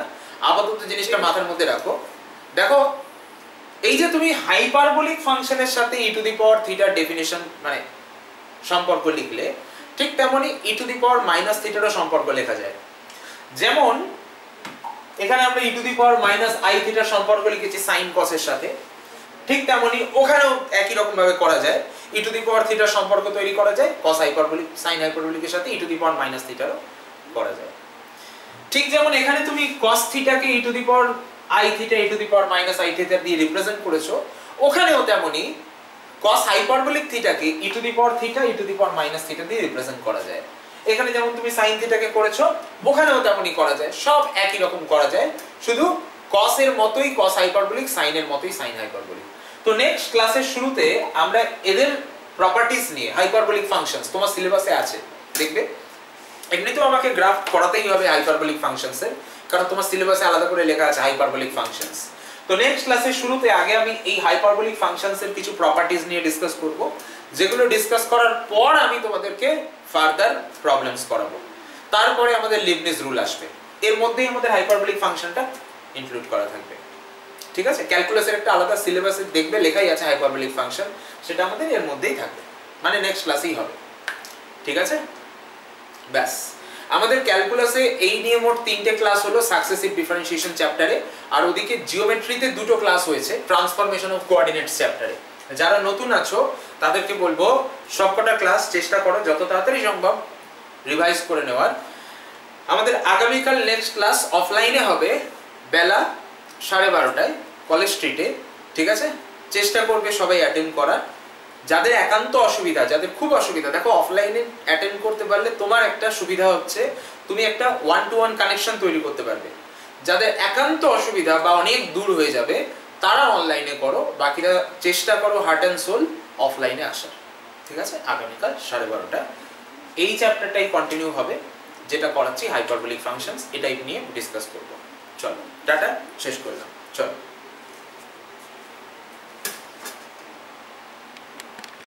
আপাতত জিনিসটা মাথার মধ্যে রাখো। দেখো এই যে তুমি হাইপারবোলিক ফাংশনের সাথে e টু দি পাওয়ার থিটার ডেফিনিশন মানে সম্পর্ক লিখলে, ঠিক তেমনি e to the power minus থিটারও সম্পর্ক লেখা যায়। যেমন এখানে আমরা e to the power minus i থিটার সম্পর্ক লিখেছি sin cos এর সাথে, ঠিক তেমনি ওখানেও একই রকম ভাবে করা যায়। e টু দি পাওয়ার থিটার সম্পর্ক তৈরি করা যায় cos হাইপারবোলিক sin হাইপারবোলিকের সাথে e to the power minus থিটারও করা যায়। ঠিক যেমন এখানে তুমি cos থিটাকে e to the power i theta e to the power minus i theta দিয়ে রিপ্রেজেন্ট করেছো, ওখানেও তেমনি cos হাইপারবোলিক থিটাকে e to the power theta e to the power minus theta দিয়ে রিপ্রেজেন্ট করা যায়। এখানে যেমন তুমি sin থিটাকে করেছো ওখানেও তেমনই করা যায়, সব একই রকম করা যায়, শুধু cos এর মতোই cos হাইপারবোলিক, sin এর মতোই sin হাইপারবোলিক। তো নেক্সট ক্লাসের শুরুতে আমরা এদের প্রপার্টিজ নিয়ে, হাইপারবোলিক ফাংশনস তোমার সিলেবাসে আছে দেখবে, এমনিতেও আমাকে গ্রাফ করাতেই হবে হাইপারবোলিক ফাংশনস এর, কারণ তোমার সিলেবাসে আলাদা করে লেখা আছে হাইপারবোলিক ফাংশনস। তো নেক্সট ক্লাসের শুরুতে আগে আমি এই হাইপারবোলিক ফাংশনস এর কিছু প্রপার্টিজ নিয়ে ডিসকাস করব, যেগুলো ডিসকাস করার পর আমি তোমাদেরকে ফার্দার প্রবলেমস করাবো। তারপরে আমাদের লিবনিজ রুল আসবে, এর মধ্যেই আমাদের হাইপারবোলিক ফাংশনটা ইনক্লুড করা থাকবে। ঠিক আছে, ক্যালকুলাসের একটা আলাদা সিলেবাসে দেখবে লেখাই আছে হাইপারবোলিক ফাংশন, সেটা আমাদের এর মধ্যেই থাকবে, মানে নেক্সট ক্লাসেই হবে। ঠিক আছে, ব্যাস আমাদের ক্যালকুলাসে এই নিয়ে মোট 3টে ক্লাস হলো সাকসেসিভ ডিফারেন্সিয়েশন চ্যাপ্টারে, আর ওদিকে জিওমেট্রিতে 2টো ক্লাস হয়েছে ট্রান্সফরমেশন অফ কোঅর্ডিনেটস চ্যাপ্টারে। যারা নতুন আছো তাদেরকে বলবো সবকটা ক্লাস চেষ্টা করো যত তাড়াতাড়ি সম্ভব রিভাইজ করে নেওয়ার। আমাদের আগামীকাল নেক্সট ক্লাস অফলাইনে হবে বেলা 12:30টায় কলেজ স্ট্রিটে। ঠিক আছে, চেষ্টা করবে সবাই অ্যাটেন্ড করার। যাদের একান্ত অসুবিধা, যাদের খুব অসুবিধা, দেখো অফলাইনে অ্যাটেন্ড করতে পারলে তোমার একটা সুবিধা হচ্ছে তুমি একটা 1-to-1 কানেকশন তৈরি করতে পারবে। যাদের একান্ত অসুবিধা বা অনেক দূর হয়ে যাবে তারা অনলাইনে করো, বাকিরা চেষ্টা করো হার্ট অ্যান্ড সোল অফলাইনে আসার। ঠিক আছে, আগামীকাল 12:30টা এই চ্যাপ্টারটাই কন্টিনিউ হবে, যেটা করাচ্ছি হাইপারবোলিক ফাংশনস, এটাই নিয়ে ডিসকাস করব। চলো টাটা, শেষ করলাম।